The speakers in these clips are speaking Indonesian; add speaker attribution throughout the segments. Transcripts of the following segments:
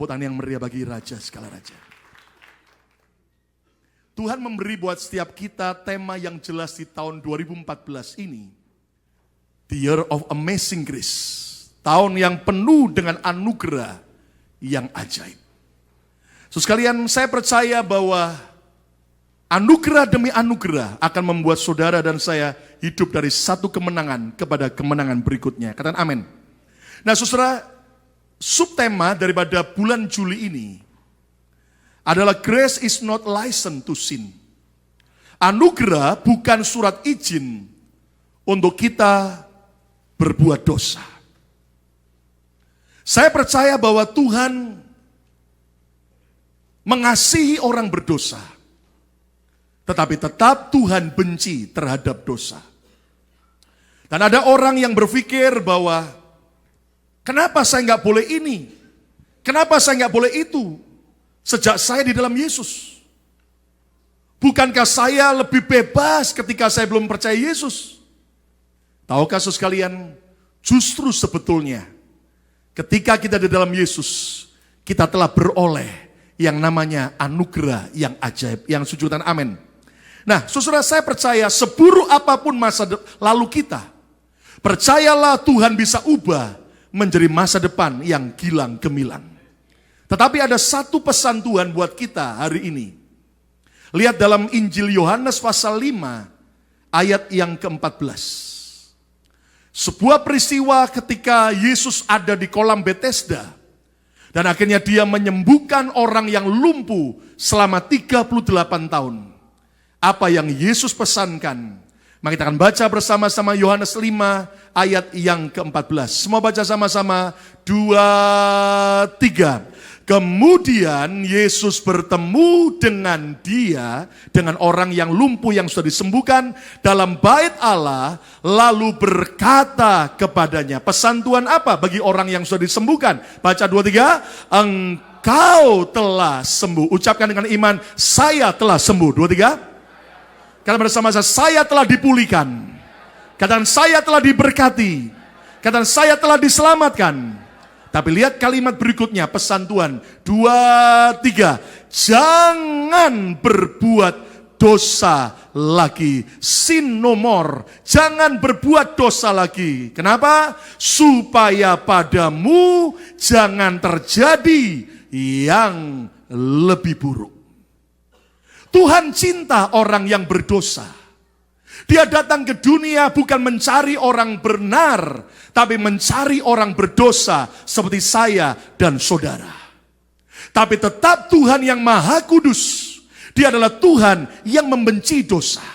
Speaker 1: Tepuk tangan yang meriah bagi Raja segala Raja. Tuhan memberi buat setiap kita tema yang jelas di tahun 2014 ini. The Year of Amazing Grace. Tahun yang penuh dengan anugerah yang ajaib. So sekalian, saya percaya bahwa anugerah demi anugerah akan membuat saudara dan saya hidup dari satu kemenangan kepada kemenangan berikutnya. Katakan amin. Nah saudara, subtema daripada bulan Juli ini adalah Grace is not license to sin. Anugerah bukan surat izin untuk kita berbuat dosa. Saya percaya bahwa Tuhan mengasihi orang berdosa, tetapi tetap Tuhan benci terhadap dosa. Dan ada orang yang berpikir bahwa kenapa saya nggak boleh ini? Kenapa saya nggak boleh itu? Sejak saya di dalam Yesus. Bukankah saya lebih bebas ketika saya belum percaya Yesus? Tahukah saudara sekalian, justru sebetulnya ketika kita di dalam Yesus, kita telah beroleh yang namanya anugerah yang ajaib, yang sujudan amin. Nah, saudara, saya percaya seburuk apapun masa lalu kita, percayalah Tuhan bisa ubah menjadi masa depan yang gilang gemilang. Tetapi ada satu pesan Tuhan buat kita hari ini. Lihat dalam Injil Yohanes pasal 5 ayat yang ke-14. Sebuah peristiwa ketika Yesus ada di kolam Bethesda. Dan akhirnya dia menyembuhkan orang yang lumpuh selama 38 tahun. Apa yang Yesus pesankan? Mari kita akan baca bersama-sama Yohanes 5 ayat yang ke-14. Semua baca sama-sama. 2, 3. Kemudian Yesus bertemu dengan dengan orang yang lumpuh yang sudah disembuhkan dalam bait Allah, lalu berkata kepadanya, pesan Tuhan apa bagi orang yang sudah disembuhkan? Baca 2, 3, engkau telah sembuh. Ucapkan dengan iman, saya telah sembuh. 2, 3. Katakan bersama saya telah dipulihkan. Katakan saya telah diberkati. Katakan saya telah diselamatkan. Tapi lihat kalimat berikutnya, pesan Tuhan. 2, 3. Jangan berbuat dosa lagi. Sin no more. Jangan berbuat dosa lagi. Kenapa? Supaya padamu jangan terjadi yang lebih buruk. Tuhan cinta orang yang berdosa. Dia datang ke dunia bukan mencari orang benar, tapi mencari orang berdosa seperti saya dan saudara. Tapi tetap Tuhan yang Maha Kudus. Dia adalah Tuhan yang membenci dosa.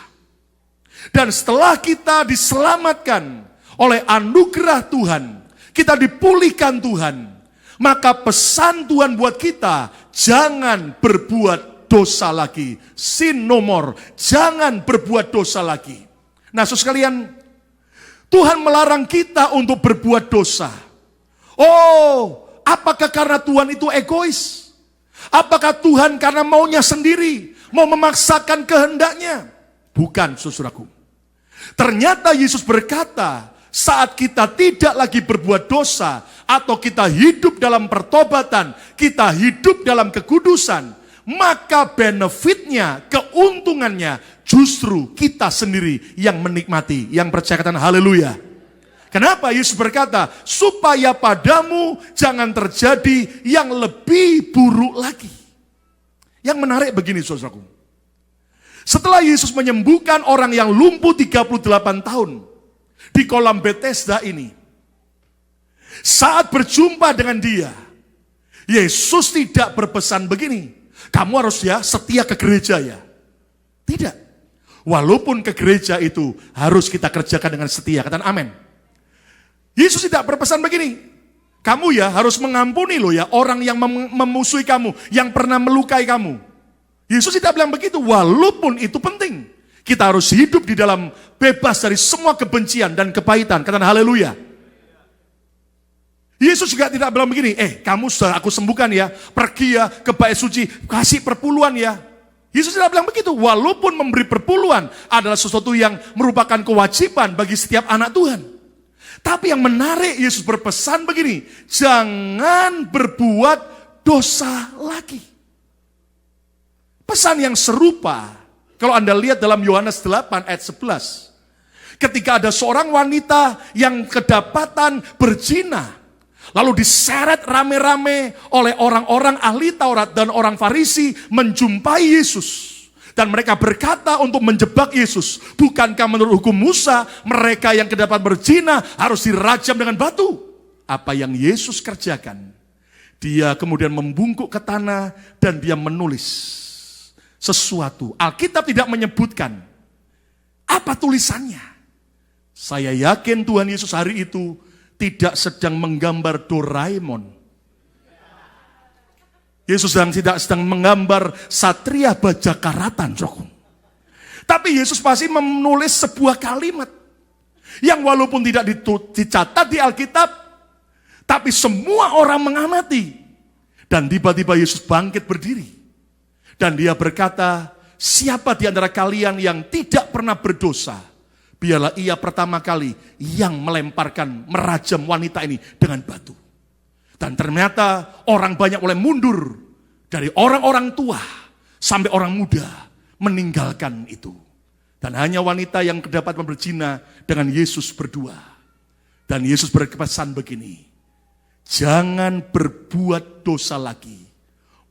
Speaker 1: Dan setelah kita diselamatkan oleh anugerah Tuhan, kita dipulihkan Tuhan, maka pesan Tuhan buat kita, jangan berbuat dosa lagi. Sin no more. Jangan berbuat dosa lagi. Nah, saudara sekalian, Tuhan melarang kita untuk berbuat dosa. Oh, apakah karena Tuhan itu egois? Apakah Tuhan karena maunya sendiri, mau memaksakan kehendaknya? Bukan, saudaraku. Ternyata Yesus berkata, saat kita tidak lagi berbuat dosa, atau kita hidup dalam pertobatan, kita hidup dalam kekudusan, maka benefitnya, keuntungannya, justru kita sendiri yang menikmati. Yang percaya katakan haleluya. Kenapa Yesus berkata, supaya padamu jangan terjadi yang lebih buruk lagi. Yang menarik begini saudaraku. Setelah Yesus menyembuhkan orang yang lumpuh 38 tahun di kolam Bethesda ini, saat berjumpa dengan dia, Yesus tidak berpesan begini, kamu harus ya setia ke gereja ya. Tidak. Walaupun ke gereja itu harus kita kerjakan dengan setia. Katakan amin. Yesus tidak berpesan begini, kamu ya harus mengampuni loh ya orang yang memusuhi kamu, yang pernah melukai kamu. Yesus tidak bilang begitu, walaupun itu penting. Kita harus hidup di dalam bebas dari semua kebencian dan kepahitan. Katakan haleluya. Yesus juga tidak bilang begini, kamu sudah aku sembuhkan ya, pergi ya ke bait suci, kasih perpuluhan ya. Yesus tidak bilang begitu, walaupun memberi perpuluhan adalah sesuatu yang merupakan kewajiban bagi setiap anak Tuhan. Tapi yang menarik, Yesus berpesan begini, jangan berbuat dosa lagi. Pesan yang serupa, kalau Anda lihat dalam Yohanes 8 ayat 11. Ketika ada seorang wanita yang kedapatan berzina, lalu diseret rame-rame oleh orang-orang ahli Taurat dan orang Farisi menjumpai Yesus. Dan mereka berkata untuk menjebak Yesus, bukankah menurut hukum Musa mereka yang kedapatan berzina harus dirajam dengan batu? Apa yang Yesus kerjakan? Dia kemudian membungkuk ke tanah dan dia menulis sesuatu. Alkitab tidak menyebutkan apa tulisannya. Saya yakin Tuhan Yesus hari itu tidak sedang menggambar Doraemon. Yesus tidak sedang menggambar Satria Bajakaratan. Tapi Yesus pasti menulis sebuah kalimat yang walaupun tidak dicatat di Alkitab, tapi semua orang mengamati. Dan tiba-tiba Yesus bangkit berdiri. Dan dia berkata, siapa di antara kalian yang tidak pernah berdosa, biarlah ia pertama kali yang merajam wanita ini dengan batu. Dan ternyata orang banyak mulai mundur. Dari orang-orang tua sampai orang muda meninggalkan itu. Dan hanya wanita yang kedapatan berzina dengan Yesus berdua. Dan Yesus berpesan begini, jangan berbuat dosa lagi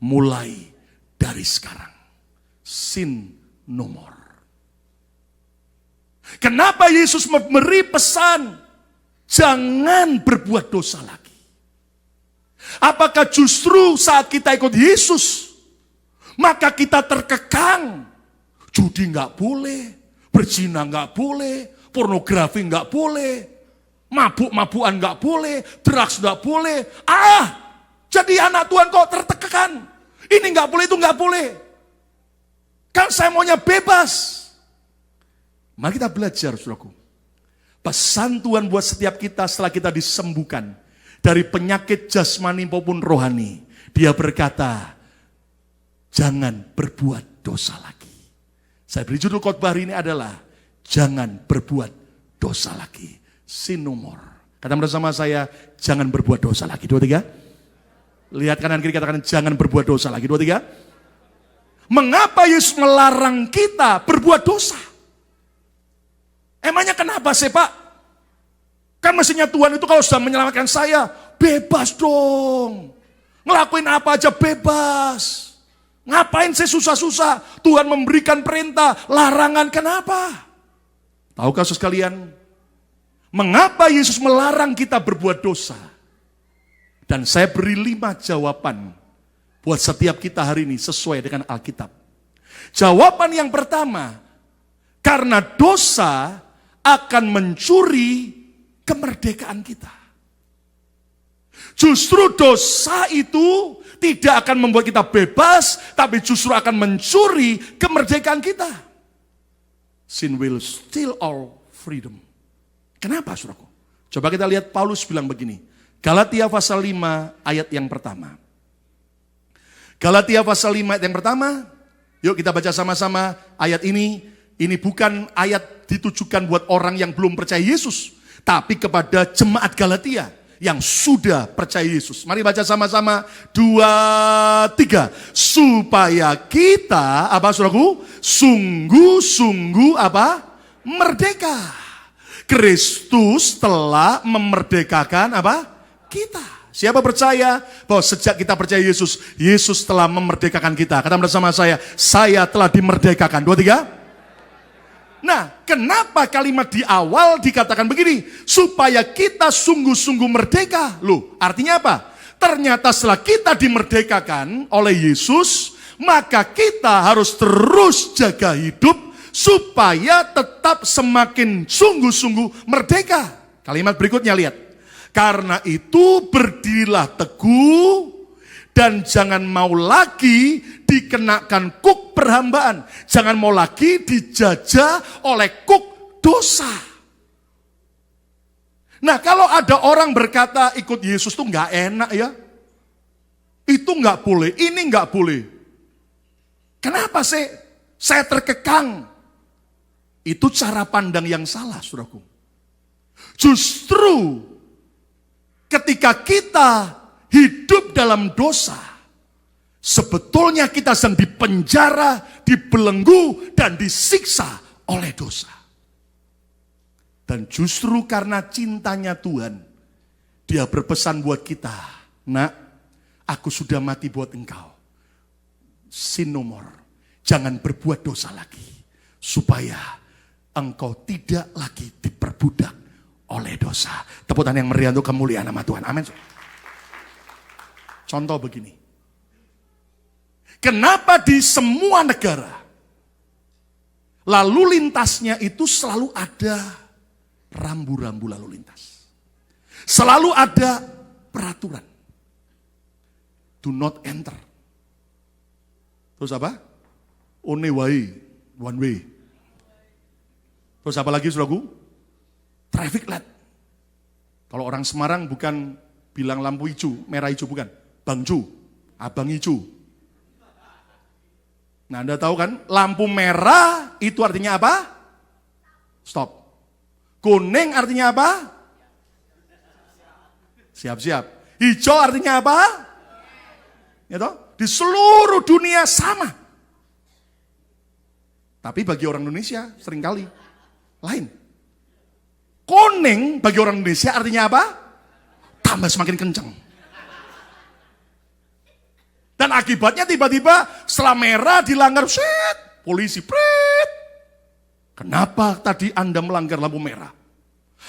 Speaker 1: mulai dari sekarang. Sin no more. Kenapa Yesus memberi pesan jangan berbuat dosa lagi? Apakah justru saat kita ikut Yesus maka kita terkekang? Judi nggak boleh, berzina nggak boleh, pornografi nggak boleh, mabuk-mabukan nggak boleh, drugs nggak boleh. Jadi anak Tuhan kok tertekan? Ini nggak boleh, itu nggak boleh. Kan saya maunya bebas. Mari kita belajar, saudaraku. Pesan Tuhan buat setiap kita setelah kita disembuhkan dari penyakit jasmani maupun rohani. Dia berkata, jangan berbuat dosa lagi. Saya beri judul khotbah hari ini adalah, jangan berbuat dosa lagi. Sin no more. Kata bersama saya, jangan berbuat dosa lagi. 2, 3. Lihat kanan kiri, katakan jangan berbuat dosa lagi. 2, 3. Mengapa Yesus melarang kita berbuat dosa? Emangnya kenapa sih Pak? Kan mestinya Tuhan itu kalau sudah menyelamatkan saya, bebas dong. Ngelakuin apa aja bebas. Ngapain saya susah-susah? Tuhan memberikan perintah, larangan, kenapa? Tahukah saudara sekalian, mengapa Yesus melarang kita berbuat dosa? Dan saya beri 5 jawaban buat setiap kita hari ini sesuai dengan Alkitab. Jawaban yang pertama, karena dosa akan mencuri kemerdekaan kita. Justru dosa itu tidak akan membuat kita bebas, tapi justru akan mencuri kemerdekaan kita. Sin will steal our freedom. Kenapa, saudaraku? Coba kita lihat Paulus bilang begini. Galatia pasal 5 ayat yang pertama. Galatia pasal 5 ayat yang pertama. Yuk kita baca sama-sama ayat ini. Ini bukan ayat ditujukan buat orang yang belum percaya Yesus, tapi kepada jemaat Galatia yang sudah percaya Yesus. Mari baca sama-sama. 2, 3. Supaya kita, apa saudaraku? Sungguh-sungguh apa? Merdeka. Kristus telah memerdekakan apa? Kita. Siapa percaya bahwa sejak kita percaya Yesus, Yesus telah memerdekakan kita? Kata bersama saya telah dimerdekakan. 2, 3. Nah, kenapa kalimat di awal dikatakan begini? Supaya kita sungguh-sungguh merdeka. Loh, artinya apa? Ternyata setelah kita dimerdekakan oleh Yesus, maka kita harus terus jaga hidup supaya tetap semakin sungguh-sungguh merdeka. Kalimat berikutnya lihat. Karena itu berdirilah teguh dan jangan mau lagi dikenakan kuk perhambaan. Jangan mau lagi dijajah oleh kuk dosa. Nah, kalau ada orang berkata ikut Yesus tuh nggak enak ya. Itu nggak boleh, ini nggak boleh. Kenapa sih? Saya terkekang. Itu cara pandang yang salah, saudaraku. Justru ketika kita hidup dalam dosa, Sebetulnya kita sedang dipenjara, dibelenggu, dan disiksa oleh dosa. Dan justru karena cintanya Tuhan, Dia berpesan buat kita, nak, aku sudah mati buat engkau. Sin no more. Jangan berbuat dosa lagi. Supaya engkau tidak lagi diperbudak oleh dosa. Tepuk tangan yang meriah untuk kemuliaan nama Tuhan. Amin. Contoh begini. Kenapa di semua negara lalu lintasnya itu selalu ada rambu-rambu lalu lintas. Selalu ada peraturan. Do not enter. Terus apa? One way, one way. Terus apa lagi saudaraku? Traffic light. Kalau orang Semarang bukan bilang lampu hijau, merah hijau bukan. Bangju, abang hijau. Nah, Anda tahu kan, lampu merah itu artinya apa? Stop. Kuning artinya apa? Siap-siap. Hijau artinya apa? Ya toh? Di seluruh dunia sama. Tapi bagi orang Indonesia seringkali lain. Kuning bagi orang Indonesia artinya apa? Tambah semakin kencang. Dan akibatnya tiba-tiba setelah merah dilanggar, polisi, pret. Kenapa tadi Anda melanggar lampu merah?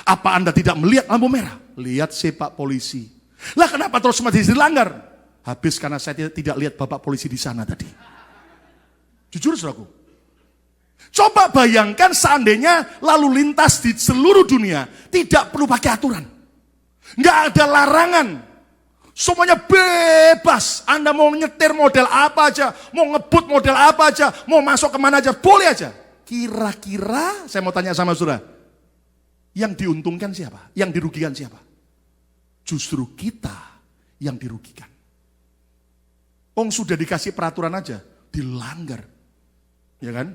Speaker 1: Apa Anda tidak melihat lampu merah? Lihat sepak polisi. Lah kenapa terus masih dilanggar? Habis karena saya tidak lihat bapak polisi di sana tadi. Jujur saudaraku. Coba bayangkan seandainya lalu lintas di seluruh dunia tidak perlu pakai aturan. Nggak ada larangan. Semuanya bebas. Anda mau nyetir model apa aja, mau ngebut model apa aja, mau masuk kemana aja, boleh aja. Kira-kira, saya mau tanya sama saudara, yang diuntungkan siapa? Yang dirugikan siapa? Justru kita yang dirugikan. Sudah dikasih peraturan aja, dilanggar. Ya kan?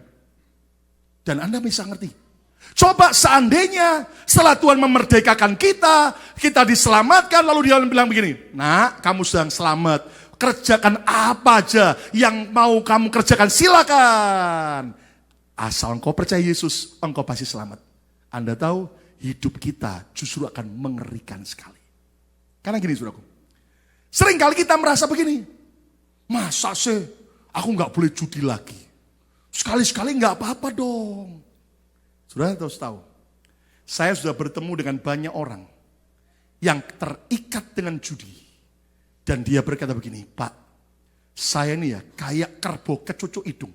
Speaker 1: Dan Anda bisa ngerti. Coba seandainya setelah Tuhan memerdekakan kita, kita diselamatkan, lalu dia bilang begini, nak, kamu sedang selamat, kerjakan apa aja yang mau kamu kerjakan, silakan. Asal engkau percaya Yesus, engkau pasti selamat. Anda tahu, hidup kita justru akan mengerikan sekali. Karena gini saudaraku, seringkali kita merasa begini, masa sih aku gak boleh judi lagi, sekali-sekali gak apa-apa dong. Saudara harus tahu, saya sudah bertemu dengan banyak orang yang terikat dengan judi. Dan dia berkata begini, Pak, saya ini ya kayak kerbau kecucuk hidung.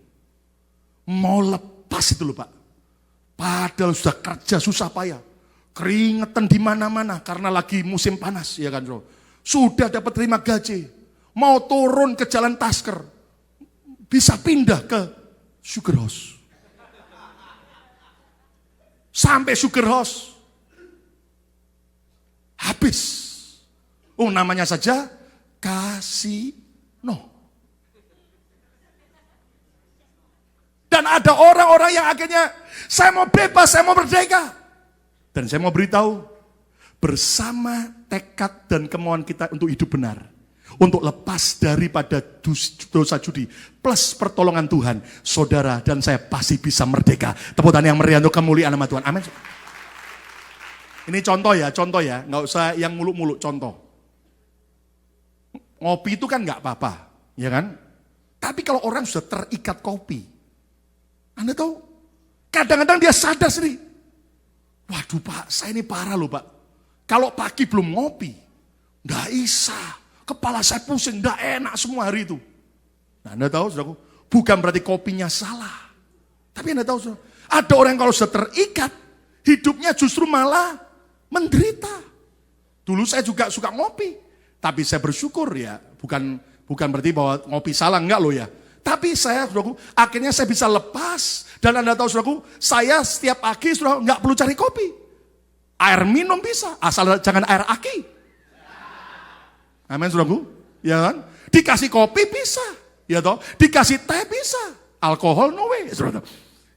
Speaker 1: Mau lepas itu loh Pak. Padahal sudah kerja susah payah. Keringetan di mana-mana karena lagi musim panas. Ya kan, sudah dapat terima gaji. Mau turun ke jalan Tasker. Bisa pindah ke Sugar House. Sampai Sugar House. Habis. Namanya saja kasino. Dan ada orang-orang yang akhirnya, saya mau bebas, saya mau merdeka. Dan saya mau beritahu, bersama tekad dan kemauan kita untuk hidup benar, untuk lepas daripada dosa judi, plus pertolongan Tuhan, saudara dan saya pasti bisa merdeka. Tepuk tangan yang meriah untuk kemuliaan nama Tuhan. Amin. Ini contoh ya, nggak usah yang muluk-muluk, contoh. Ngopi itu kan nggak apa-apa, ya kan? Tapi kalau orang sudah terikat kopi, Anda tahu, kadang-kadang dia sadar sendiri. Waduh Pak, saya ini parah loh Pak. Kalau pagi belum ngopi, nggak bisa. Kepala saya pusing, nggak enak semua hari itu. Nah, Anda tahu, saudaraku, bukan berarti kopinya salah. Tapi Anda tahu, saudara, ada orang yang kalau sudah terikat, hidupnya justru malah menderita. Dulu saya juga suka ngopi, tapi saya bersyukur ya, bukan berarti bahwa ngopi salah, enggak loh ya. Tapi saya, saudaraku, akhirnya saya bisa lepas. Dan Anda tahu, saudaraku, saya setiap pagi, saudara, nggak perlu cari kopi. Air minum bisa, asal jangan air aki. Amin, saudaraku, ya kan? Dikasih kopi bisa, ya toh? Dikasih teh bisa, alkohol no way, saudara.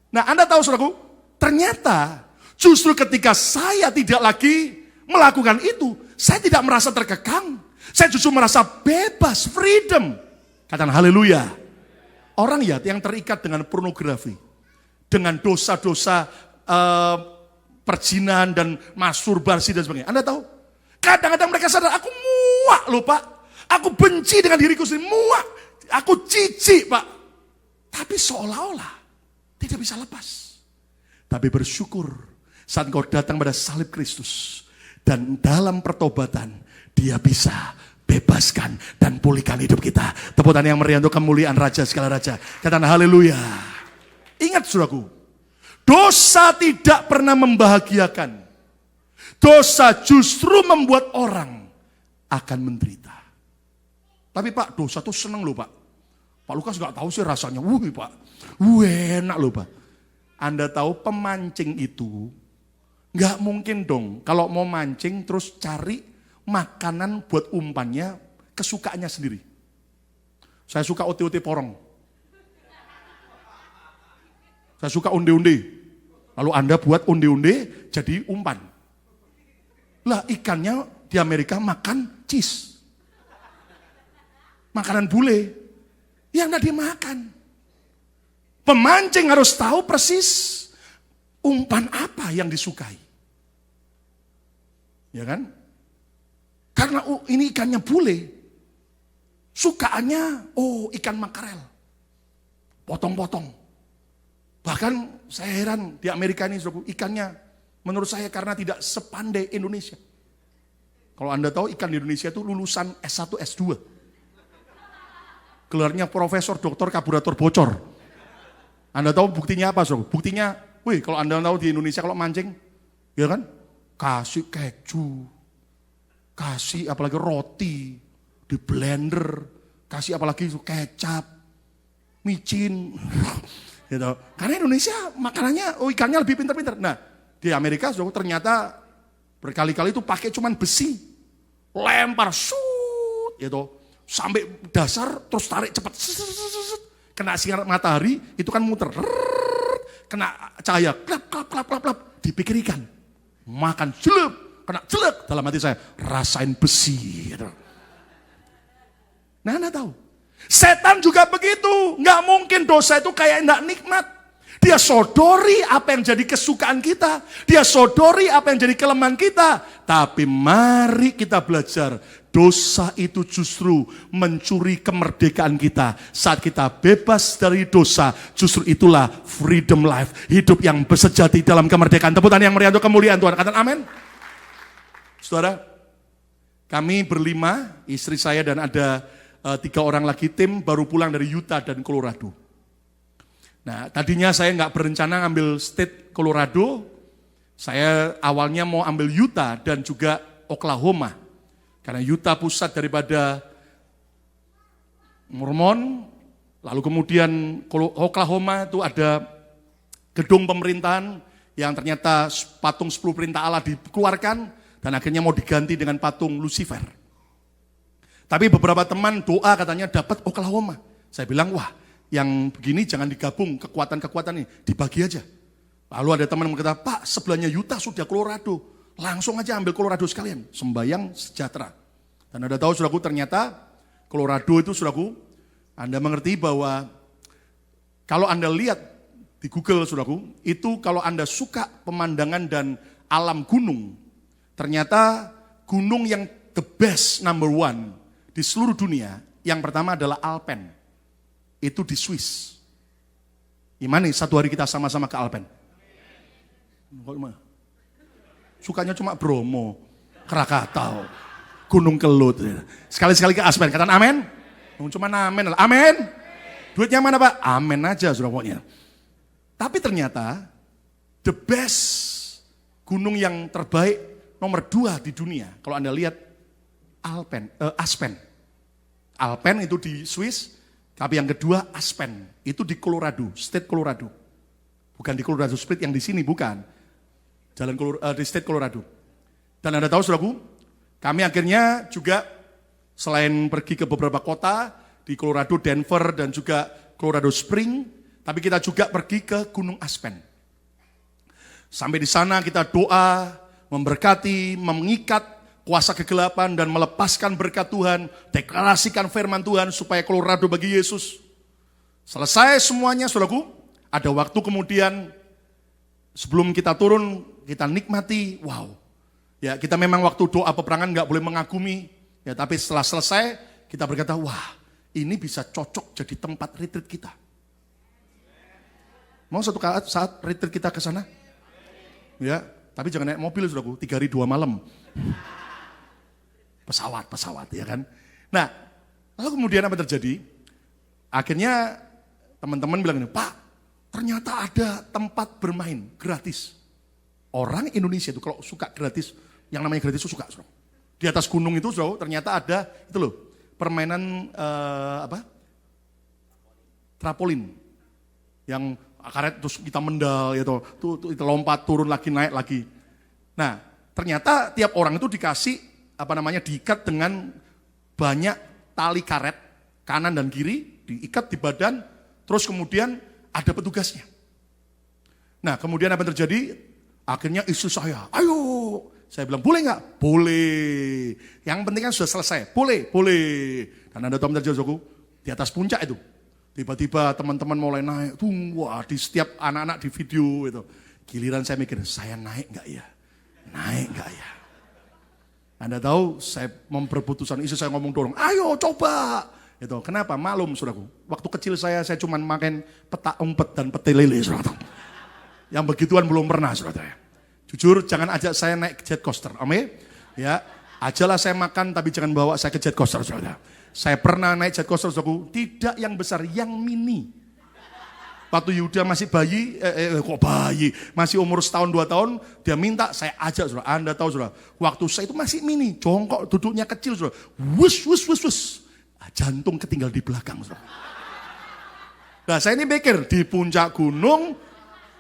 Speaker 1: Nah, Anda tahu, saudaraku, ternyata justru ketika saya tidak lagi melakukan itu, saya tidak merasa terkekang. Saya justru merasa bebas, freedom. Katakan haleluya. Orang ya yang terikat dengan pornografi, dengan dosa-dosa perzinahan dan masturbasi dan sebagainya. Anda tahu? Kadang-kadang mereka sadar, aku muak loh Pak. Aku benci dengan diriku sendiri, muak. Aku jijik Pak. Tapi seolah-olah tidak bisa lepas. Tapi bersyukur saat engkau datang pada salib Kristus. Dan dalam pertobatan dia bisa bebaskan dan pulihkan hidup kita. Tepuk tangan yang meriah untuk kemuliaan Raja segala Raja. Katakan haleluya. Ingat saudaraku, dosa tidak pernah membahagiakan. Dosa justru membuat orang akan menderita. Tapi Pak, dosa tuh seneng loh Pak. Pak Lukas gak tahu sih rasanya. Pak, enak loh Pak. Anda tahu pemancing itu gak mungkin dong kalau mau mancing terus cari makanan buat umpannya kesukaannya sendiri. Saya suka ote-ote porong. Saya suka onde-onde. Lalu Anda buat onde-onde jadi umpan. Lah ikannya di Amerika makan cheese. Makanan bule. Yang enggak dimakan. Pemancing harus tahu persis umpan apa yang disukai. Ya kan? Karena ini ikannya bule. Sukaannya, ikan makarel. Potong-potong. Bahkan saya heran di Amerika ini ikannya menurut saya karena tidak sepandai Indonesia. Kalau Anda tahu ikan di Indonesia itu lulusan S1, S2. Gelarnya profesor, doktor, karburator bocor. Anda tahu buktinya apa? Buktinya, kalau Anda tahu di Indonesia kalau mancing, ya kan? Kasih keju, kasih apalagi roti, di blender, kasih apalagi kecap, micin. Gitu. Karena Indonesia makanannya ikannya lebih pintar-pintar. Nah di Amerika ternyata berkali-kali itu pakai cuman besi, lempar, gitu, sampai dasar terus tarik cepat, kena sinar matahari itu kan muter, kena cahaya, klap, dipikir ikan, makan jelek, kena jelek, dalam hati saya rasain besi. Gitu. Nah Anda tahu. Setan juga begitu, nggak mungkin dosa itu kayak nggak nikmat. Dia sodori apa yang jadi kesukaan kita, dia sodori apa yang jadi kelemahan kita. Tapi mari kita belajar, dosa itu justru mencuri kemerdekaan kita. Saat kita bebas dari dosa, justru itulah freedom life, hidup yang bersejati dalam kemerdekaan. Tepuk tangan yang meriah untuk kemuliaan Tuhan. Katakan amin. Saudara, kami berlima, istri saya dan ada 3 orang lagi tim baru pulang dari Utah dan Colorado. Nah tadinya saya nggak berencana ngambil state Colorado, saya awalnya mau ambil Utah dan juga Oklahoma. Karena Utah pusat daripada Mormon, lalu kemudian Oklahoma itu ada gedung pemerintahan yang ternyata patung 10 perintah Allah dikeluarkan dan akhirnya mau diganti dengan patung Lucifer. Tapi beberapa teman doa katanya dapat Oklahoma. Saya bilang, wah yang begini jangan digabung kekuatan-kekuatan ini, dibagi aja. Lalu ada teman yang berkata, Pak sebelahnya Utah sudah Colorado, langsung aja ambil Colorado sekalian, sembayang sejahtera. Dan Anda tahu saudaraku ternyata Colorado itu saudaraku, Anda mengerti bahwa kalau Anda lihat di Google saudaraku, itu kalau Anda suka pemandangan dan alam gunung, ternyata gunung yang the best number one di seluruh dunia, yang pertama adalah Alpen. Itu di Swiss. Gimana nih satu hari kita sama-sama ke Alpen? Sukanya cuma Bromo, Krakatau, Gunung Kelut. Sekali-sekali ke Aspen, katakan amin. Cuma amin. Amin. Duitnya mana Pak? Amin aja sudah pokoknya. Tapi ternyata the best gunung yang terbaik nomor 2 di dunia. Kalau Anda lihat Aspen. Alpen itu di Swiss, tapi yang kedua Aspen, itu di Colorado, state Colorado. Bukan di Colorado Springs yang di sini, bukan. Di state Colorado. Dan Anda tahu saudaraku, kami akhirnya juga selain pergi ke beberapa kota, di Colorado, Denver, dan juga Colorado Springs, tapi kita juga pergi ke Gunung Aspen. Sampai di sana kita doa, memberkati, mengikat kuasa kegelapan dan melepaskan berkat Tuhan, deklarasikan firman Tuhan supaya Colorado bagi Yesus. Selesai semuanya, saudaraku, ada waktu kemudian sebelum kita turun, kita nikmati, wow. Ya, kita memang waktu doa peperangan nggak boleh mengagumi, ya, tapi setelah selesai kita berkata, wah, ini bisa cocok jadi tempat retreat kita. Mau suatu saat retreat kita ke sana? Ya, tapi jangan naik mobil, saudaraku, 3 hari 2 malam. Pesawat, ya kan. Nah, lalu kemudian apa terjadi? Akhirnya teman-teman bilang ini, Pak, ternyata ada tempat bermain gratis. Orang Indonesia itu kalau suka gratis, yang namanya gratis itu suka. Di atas gunung itu, ternyata ada itu loh, permainan trampolin. Yang karet terus kita mendal, gitu, tuh lompat, turun lagi, naik lagi. Nah, ternyata tiap orang itu dikasih diikat dengan banyak tali karet kanan dan kiri, diikat di badan, terus kemudian ada petugasnya. Nah, kemudian apa yang terjadi? Akhirnya istri saya, ayo, saya bilang boleh nggak? Boleh. Yang penting kan sudah selesai. Boleh. Dan ada teman terjadi di atas puncak itu. Tiba-tiba teman-teman mulai naik, wah, di setiap anak-anak di video itu. Giliran saya mikir, saya naik nggak ya? Naik nggak ya? Anda tahu, saya memperputusan, istri saya ngomong dorong, ayo coba. Itu kenapa? Malum, saudaraku. Waktu kecil saya cuma makan peta umpet dan pete lele, saudara. Yang begituan belum pernah, saudara. Jujur, jangan ajak saya naik jet coaster, amin. Ya, ajalah saya makan, tapi jangan bawa saya ke jet coaster, saudara. Saya pernah naik jet coaster, saudaraku, tidak yang besar, yang mini. Waktu Yuda masih bayi, masih umur 1-2 tahun, dia minta saya ajak, saudara. Anda tahu, saudara, waktu saya itu masih mini, jongkok, duduknya kecil, saudara. Wus. Jantung ketinggal di belakang, saudara. Nah, saya ini mikir, di puncak gunung,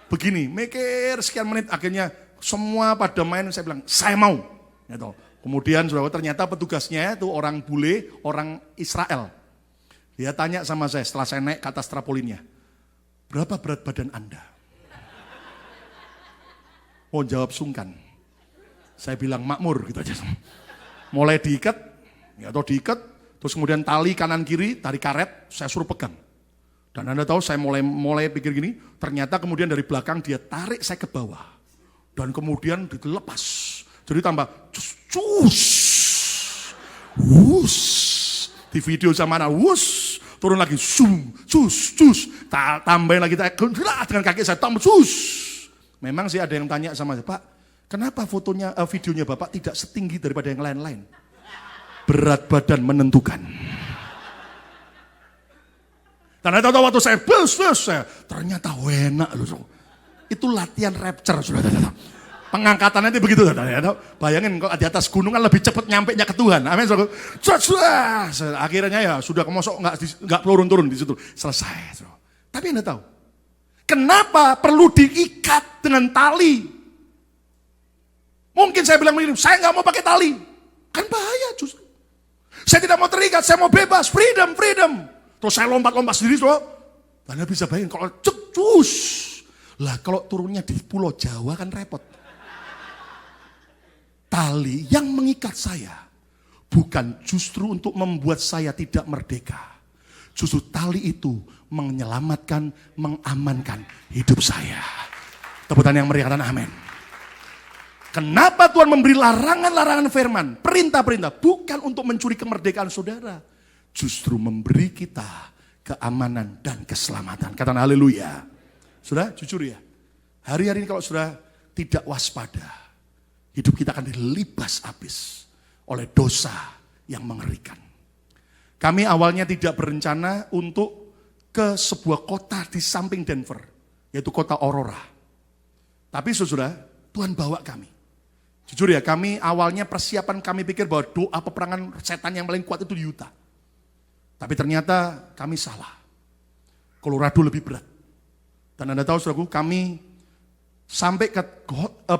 Speaker 1: begini, mikir sekian menit, akhirnya semua pada main, saya bilang, saya mau. Gitu. Kemudian, saudara, ternyata petugasnya itu orang bule, orang Israel. Dia tanya sama saya, setelah saya naik ke atas trampolinnya, berapa berat badan Anda? Mau jawab sungkan. Saya bilang makmur gitu aja. Mulai diikat, terus kemudian tali kanan kiri, tali karet, saya suruh pegang. Dan Anda tahu saya mulai pikir gini, ternyata kemudian dari belakang dia tarik saya ke bawah. Dan kemudian dilepas. Jadi tambah wus. Di video sama anak, wus. Turun lagi, tambahin lagi, dengan kaki saya, Memang sih ada yang tanya sama saya, Pak, kenapa videonya Bapak tidak setinggi daripada yang lain-lain? Berat badan menentukan. Dan tahu waktu saya, ternyata enak loh. Itu latihan rapture, sudah. Pengangkatannya itu begitu, bayangin kalau di atas gunung kan lebih cepat nyampenya ke Tuhan, amin. Akhirnya ya sudah kemosok nggak turun di situ, selesai. Tapi Anda tahu, kenapa perlu diikat dengan tali? Mungkin saya bilang begini, saya nggak mau pakai tali, kan bahaya justru. Saya tidak mau terikat, saya mau bebas, freedom. Terus saya lompat sendiri, Anda bisa bayangin kalau lah kalau turunnya di Pulau Jawa kan repot. Tali yang mengikat saya bukan justru untuk membuat saya tidak merdeka. Justru tali itu menyelamatkan, mengamankan hidup saya. Tepukan yang meriah, amin. Kenapa Tuhan memberi larangan-larangan firman, perintah-perintah, bukan untuk mencuri kemerdekaan saudara. Justru memberi kita keamanan dan keselamatan. Katakan haleluya. Saudara, jujur ya, hari-hari ini kalau saudara tidak waspada, hidup kita akan dilibas habis oleh dosa yang mengerikan. Kami awalnya tidak berencana untuk ke sebuah kota di samping Denver, yaitu kota Aurora. Tapi saudara, Tuhan bawa kami. Jujur ya, kami awalnya persiapan kami pikir bahwa doa peperangan setan yang paling kuat itu di Utah. Tapi ternyata kami salah. Colorado lebih berat. Dan Anda tahu saudaraku, kami sampai ke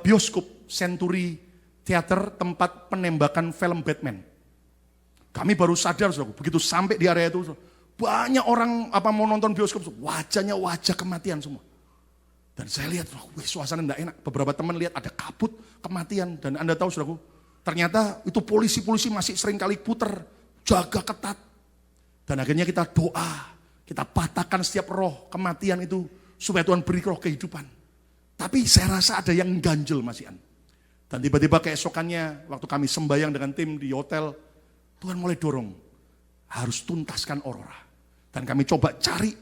Speaker 1: bioskop Century Theater, tempat penembakan film Batman. Kami baru sadar, saudara, begitu sampai di area itu, banyak orang mau nonton bioskop, wajahnya wajah kematian semua. Dan saya lihat, suasana tidak enak. Beberapa teman lihat ada kabut kematian. Dan Anda tahu, saudara, Ternyata itu polisi-polisi masih sering kali puter, jaga ketat. Dan akhirnya kita doa, kita patahkan setiap roh kematian itu, supaya Tuhan beri roh kehidupan. Tapi saya rasa ada yang ganjel Mas Ian. Dan tiba-tiba keesokannya, waktu kami sembahyang dengan tim di hotel, Tuhan mulai dorong, harus tuntaskan Aurora. Dan kami coba cari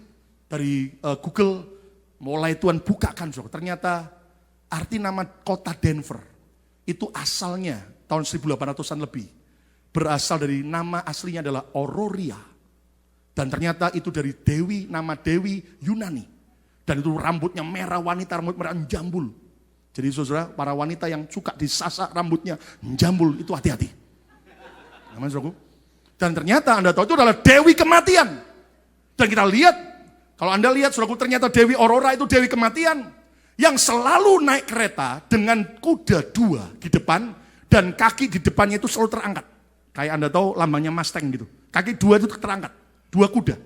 Speaker 1: dari Google, mulai Tuhan bukakan. Ternyata arti nama kota Denver, itu asalnya tahun 1800-an lebih, berasal dari nama aslinya adalah Auroria. Dan ternyata itu dari dewi, nama dewi Yunani. Dan itu rambutnya merah, wanita rambut merah jambul. Jadi saudara, para wanita yang suka disasak rambutnya jambul, itu hati-hati. Aman, saudaraku. Dan ternyata Anda tahu itu adalah dewi kematian. Dan kita lihat, kalau Anda lihat saudaraku, ternyata Dewi Aurora itu dewi kematian. Yang selalu naik kereta dengan kuda dua di depan, dan kaki di depannya itu selalu terangkat. Kayak Anda tahu lambangnya Mustang gitu. Kaki dua itu terangkat, dua kuda.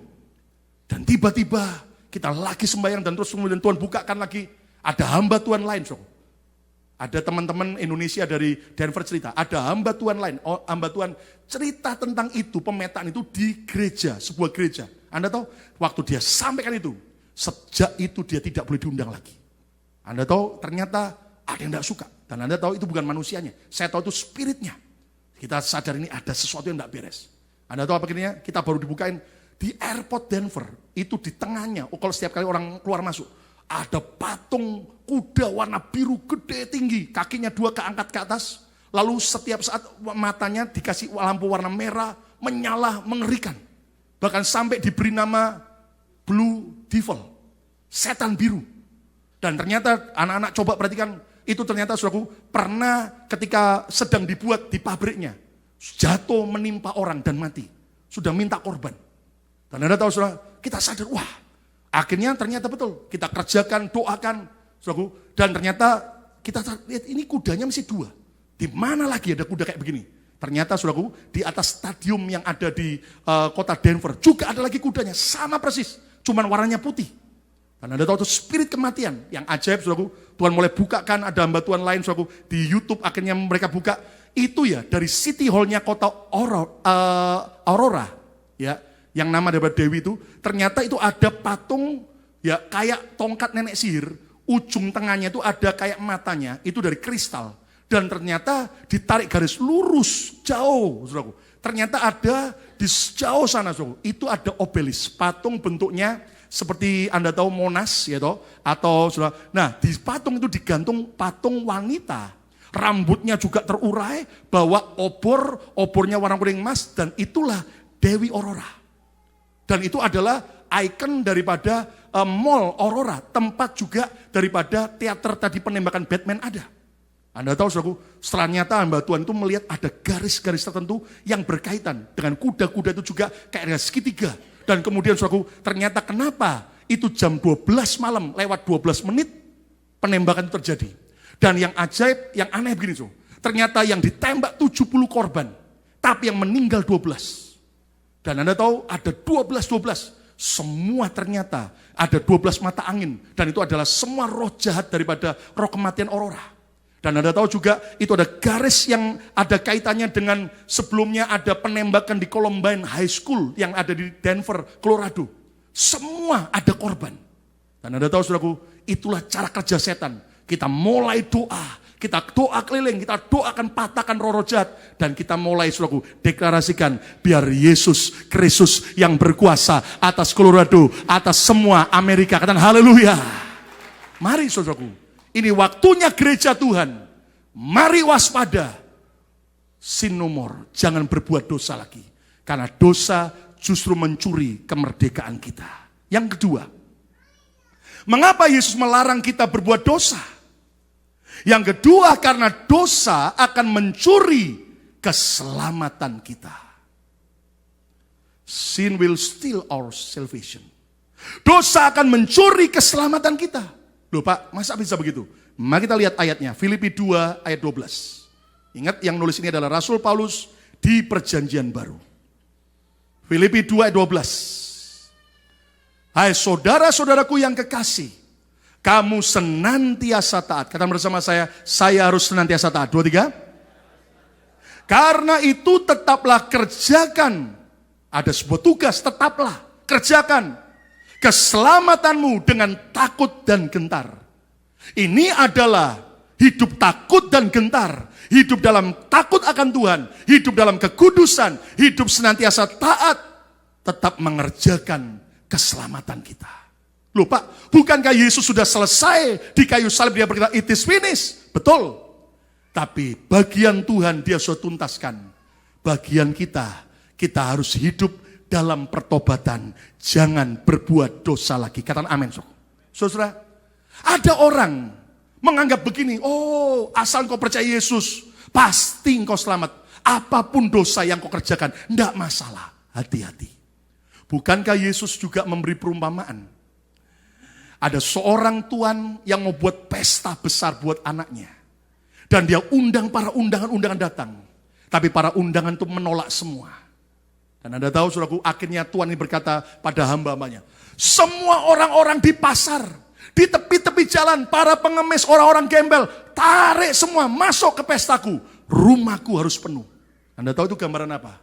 Speaker 1: Dan tiba-tiba kita lagi sembahyang dan terus kemudian Tuhan bukakan lagi. Ada hamba Tuhan lain. Ada teman-teman Indonesia dari Denver cerita. Ada hamba Tuhan lain. Hamba Tuhan cerita tentang itu, pemetaan itu di gereja, sebuah gereja. Anda tahu, waktu dia sampaikan itu, sejak itu dia tidak boleh diundang lagi. Anda tahu, ternyata ada yang tidak suka. Dan Anda tahu itu bukan manusianya. Saya tahu itu spiritnya. Kita sadar ini ada sesuatu yang tidak beres. Anda tahu apa akhirnya? Kita baru dibukain di airport Denver. Itu di tengahnya. Kalau setiap kali orang keluar masuk, ada patung kuda warna biru gede tinggi. Kakinya dua keangkat ke atas. Lalu setiap saat matanya dikasih lampu warna merah. Menyala, mengerikan. Bahkan sampai diberi nama Blue Devil. Setan biru. Dan ternyata anak-anak coba perhatikan. Itu ternyata saudaraku pernah ketika sedang dibuat di pabriknya. Jatuh menimpa orang dan mati. Sudah minta korban. Dan Anda tahu saudara, kita sadar, wah akhirnya ternyata betul. Kita kerjakan, doakan saudaraku. Dan ternyata kita lihat ini kudanya masih dua. Di mana lagi ada kuda kayak begini? Ternyata saudaraku di atas stadium yang ada di kota Denver. Juga ada lagi kudanya, sama persis. Cuman warnanya putih. Dan Anda tahu itu spirit kematian yang ajaib, saudaraku. Tuhan mulai bukakan, ada hamba Tuhan lain, saudaraku. Di YouTube akhirnya mereka buka. Itu ya dari City Hall-nya kota Aurora. Ya, yang nama daripada Dewi itu. Ternyata itu ada patung ya kayak tongkat nenek sihir. Ujung tengahnya itu ada kayak matanya. Itu dari kristal. Dan ternyata ditarik garis lurus, jauh, saudaraku. Ternyata ada di jauh sana, saudaraku. Itu ada obelis, patung bentuknya seperti Anda tahu Monas ya toh, atau saudara. Nah, di patung itu digantung patung wanita. Rambutnya juga terurai, bawa obornya warna kuning emas, dan itulah Dewi Aurora. Dan itu adalah ikon daripada mall Aurora, tempat juga daripada teater tadi penembakan Batman ada. Anda tahu saudaraku, setelah nyata hamba Tuhan itu melihat ada garis-garis tertentu yang berkaitan dengan kuda-kuda itu juga kayak ada segitiga. Dan kemudian saudaraku, ternyata kenapa itu jam 12 malam lewat 12 menit penembakan itu terjadi. Dan yang ajaib, yang aneh begini saudara. Ternyata yang ditembak 70 korban, tapi yang meninggal 12. Dan Anda tahu ada 12. Semua ternyata ada 12 mata angin. Dan itu adalah semua roh jahat daripada roh kematian Aurora. Dan Anda tahu juga itu ada garis yang ada kaitannya dengan sebelumnya ada penembakan di Columbine High School yang ada di Denver, Colorado. Semua ada korban. Dan Anda tahu saudaraku, itulah cara kerja setan. Kita mulai doa, kita doa keliling, kita doakan patahkan roh jahat. Dan kita mulai saudaraku deklarasikan biar Yesus Kristus yang berkuasa atas Colorado, atas semua Amerika. Katakan haleluya. Mari saudaraku. Ini waktunya gereja Tuhan. Mari waspada. Sin no more. Jangan berbuat dosa lagi. Karena dosa justru mencuri kemerdekaan kita. Yang kedua. Mengapa Yesus melarang kita berbuat dosa? Yang kedua karena dosa akan mencuri keselamatan kita. Sin will steal our salvation. Dosa akan mencuri keselamatan kita. Loh Pak, masa bisa begitu? Mari kita lihat ayatnya, Filipi 2 ayat 12. Ingat yang nulis ini adalah Rasul Paulus di perjanjian baru. Filipi 2 ayat 12. Hai saudara-saudaraku yang kekasih, kamu senantiasa taat. Kata bersama saya harus senantiasa taat. 2, 3. karena itu tetaplah kerjakan. Ada sebuah tugas, tetaplah kerjakan keselamatanmu dengan takut dan gentar. Ini adalah hidup takut dan gentar. Hidup dalam takut akan Tuhan. Hidup dalam kekudusan. Hidup senantiasa taat. Tetap mengerjakan keselamatan kita. Loh Pak, bukankah Yesus sudah selesai di kayu salib, dia berkata, it is finished. Betul. Tapi bagian Tuhan dia sudah tuntaskan. Bagian kita harus hidup dalam pertobatan. Jangan berbuat dosa lagi. Katakan amin. Saudara, ada orang menganggap begini, oh asal kau percaya Yesus, pasti engkau selamat. Apapun dosa yang kau kerjakan, tidak masalah. Hati-hati. Bukankah Yesus juga memberi perumpamaan? Ada seorang tuan yang mau buat pesta besar buat anaknya. Dan dia undang para undangan-undangan datang. Tapi para undangan itu menolak semua. Dan Anda tahu saudaraku, akhirnya Tuhan ini berkata pada hamba-hambanya, semua orang-orang di pasar, di tepi-tepi jalan, para pengemis, orang-orang gembel, tarik semua masuk ke pestaku. Rumahku harus penuh. Anda tahu itu gambaran apa?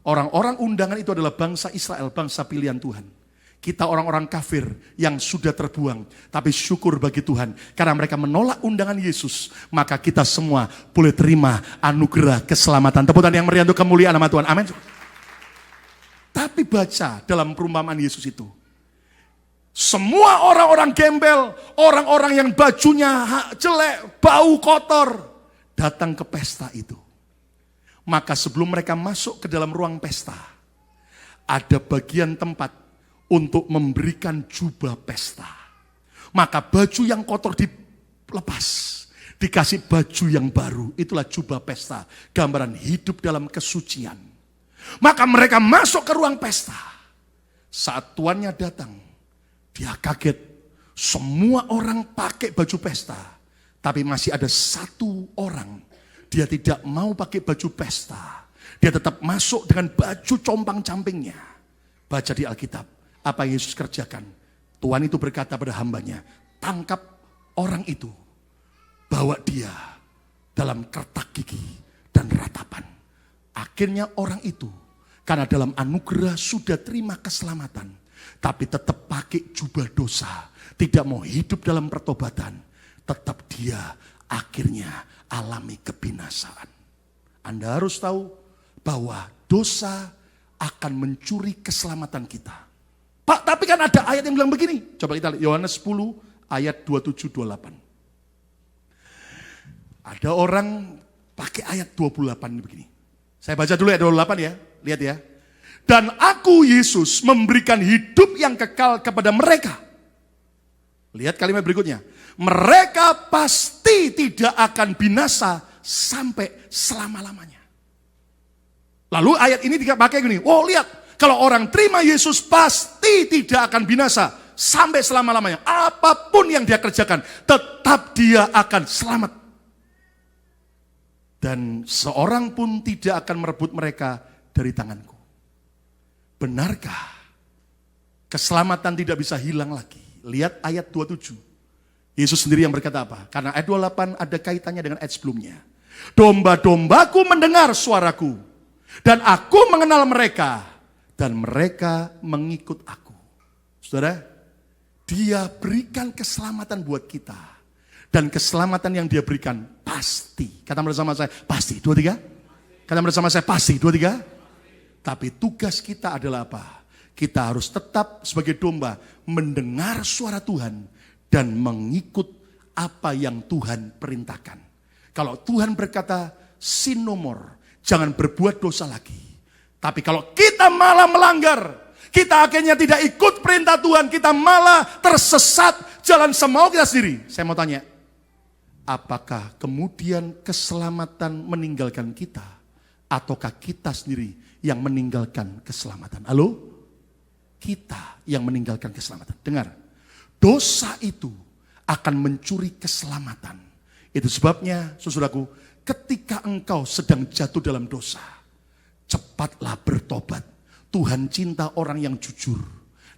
Speaker 1: Orang-orang undangan itu adalah bangsa Israel, bangsa pilihan Tuhan. Kita orang-orang kafir yang sudah terbuang. Tapi syukur bagi Tuhan. Karena mereka menolak undangan Yesus. Maka kita semua boleh terima anugerah keselamatan. Tepuk tangan yang meriah untuk kemuliaan nama Tuhan. Amin. Tapi baca dalam perumpamaan Yesus itu. Semua orang-orang gembel. Orang-orang yang bajunya jelek, bau kotor. Datang ke pesta itu. Maka sebelum mereka masuk ke dalam ruang pesta. Ada bagian tempat untuk memberikan jubah pesta. Maka baju yang kotor dilepas. Dikasih baju yang baru. Itulah jubah pesta. Gambaran hidup dalam kesucian. Maka mereka masuk ke ruang pesta. Saat tuannya datang. Dia kaget. Semua orang pakai baju pesta. Tapi masih ada satu orang. Dia tidak mau pakai baju pesta. Dia tetap masuk dengan baju compang-campingnya. Baca di Alkitab. Apa yang Yesus kerjakan? Tuhan itu berkata pada hambanya, tangkap orang itu, bawa dia dalam kertak gigi dan ratapan. Akhirnya orang itu, karena dalam anugerah sudah terima keselamatan, tapi tetap pakai jubah dosa, tidak mau hidup dalam pertobatan, tetap dia akhirnya alami kebinasaan. Anda harus tahu bahwa dosa akan mencuri keselamatan kita. Pak, tapi kan ada ayat yang bilang begini. Coba kita lihat Yohanes 10 ayat 27-28. Ada orang pakai ayat 28 begini. Saya baca dulu ayat 28 ya. Lihat ya. Dan aku Yesus memberikan hidup yang kekal kepada mereka. Lihat kalimat berikutnya. Mereka pasti tidak akan binasa sampai selama-lamanya. Lalu ayat ini dipakai gini. Oh lihat. Kalau orang terima Yesus pasti tidak akan binasa sampai selama-lamanya. Apapun yang dia kerjakan, tetap dia akan selamat. Dan seorang pun tidak akan merebut mereka dari tanganku. Benarkah keselamatan tidak bisa hilang lagi? Lihat ayat 27. Yesus sendiri yang berkata apa? Karena ayat 28 ada kaitannya dengan ayat sebelumnya. Domba-dombaku mendengar suaraku. Dan aku mengenal mereka. Dan mereka mengikut aku. Saudara, dia berikan keselamatan buat kita. Dan keselamatan yang dia berikan pasti. Kata bersama saya, pasti. 2, 3. Kata bersama saya, pasti. 2, 3. Tapi tugas kita adalah apa? Kita harus tetap sebagai domba mendengar suara Tuhan. Dan mengikut apa yang Tuhan perintahkan. Kalau Tuhan berkata, sin no more. Jangan berbuat dosa lagi. Tapi kalau kita malah melanggar, kita akhirnya tidak ikut perintah Tuhan, kita malah tersesat jalan semau kita sendiri. Saya mau tanya, apakah kemudian keselamatan meninggalkan kita? Ataukah kita sendiri yang meninggalkan keselamatan? Halo? Kita yang meninggalkan keselamatan. Dengar, dosa itu akan mencuri keselamatan. Itu sebabnya, saudaraku, ketika engkau sedang jatuh dalam dosa, cepatlah bertobat. Tuhan cinta orang yang jujur.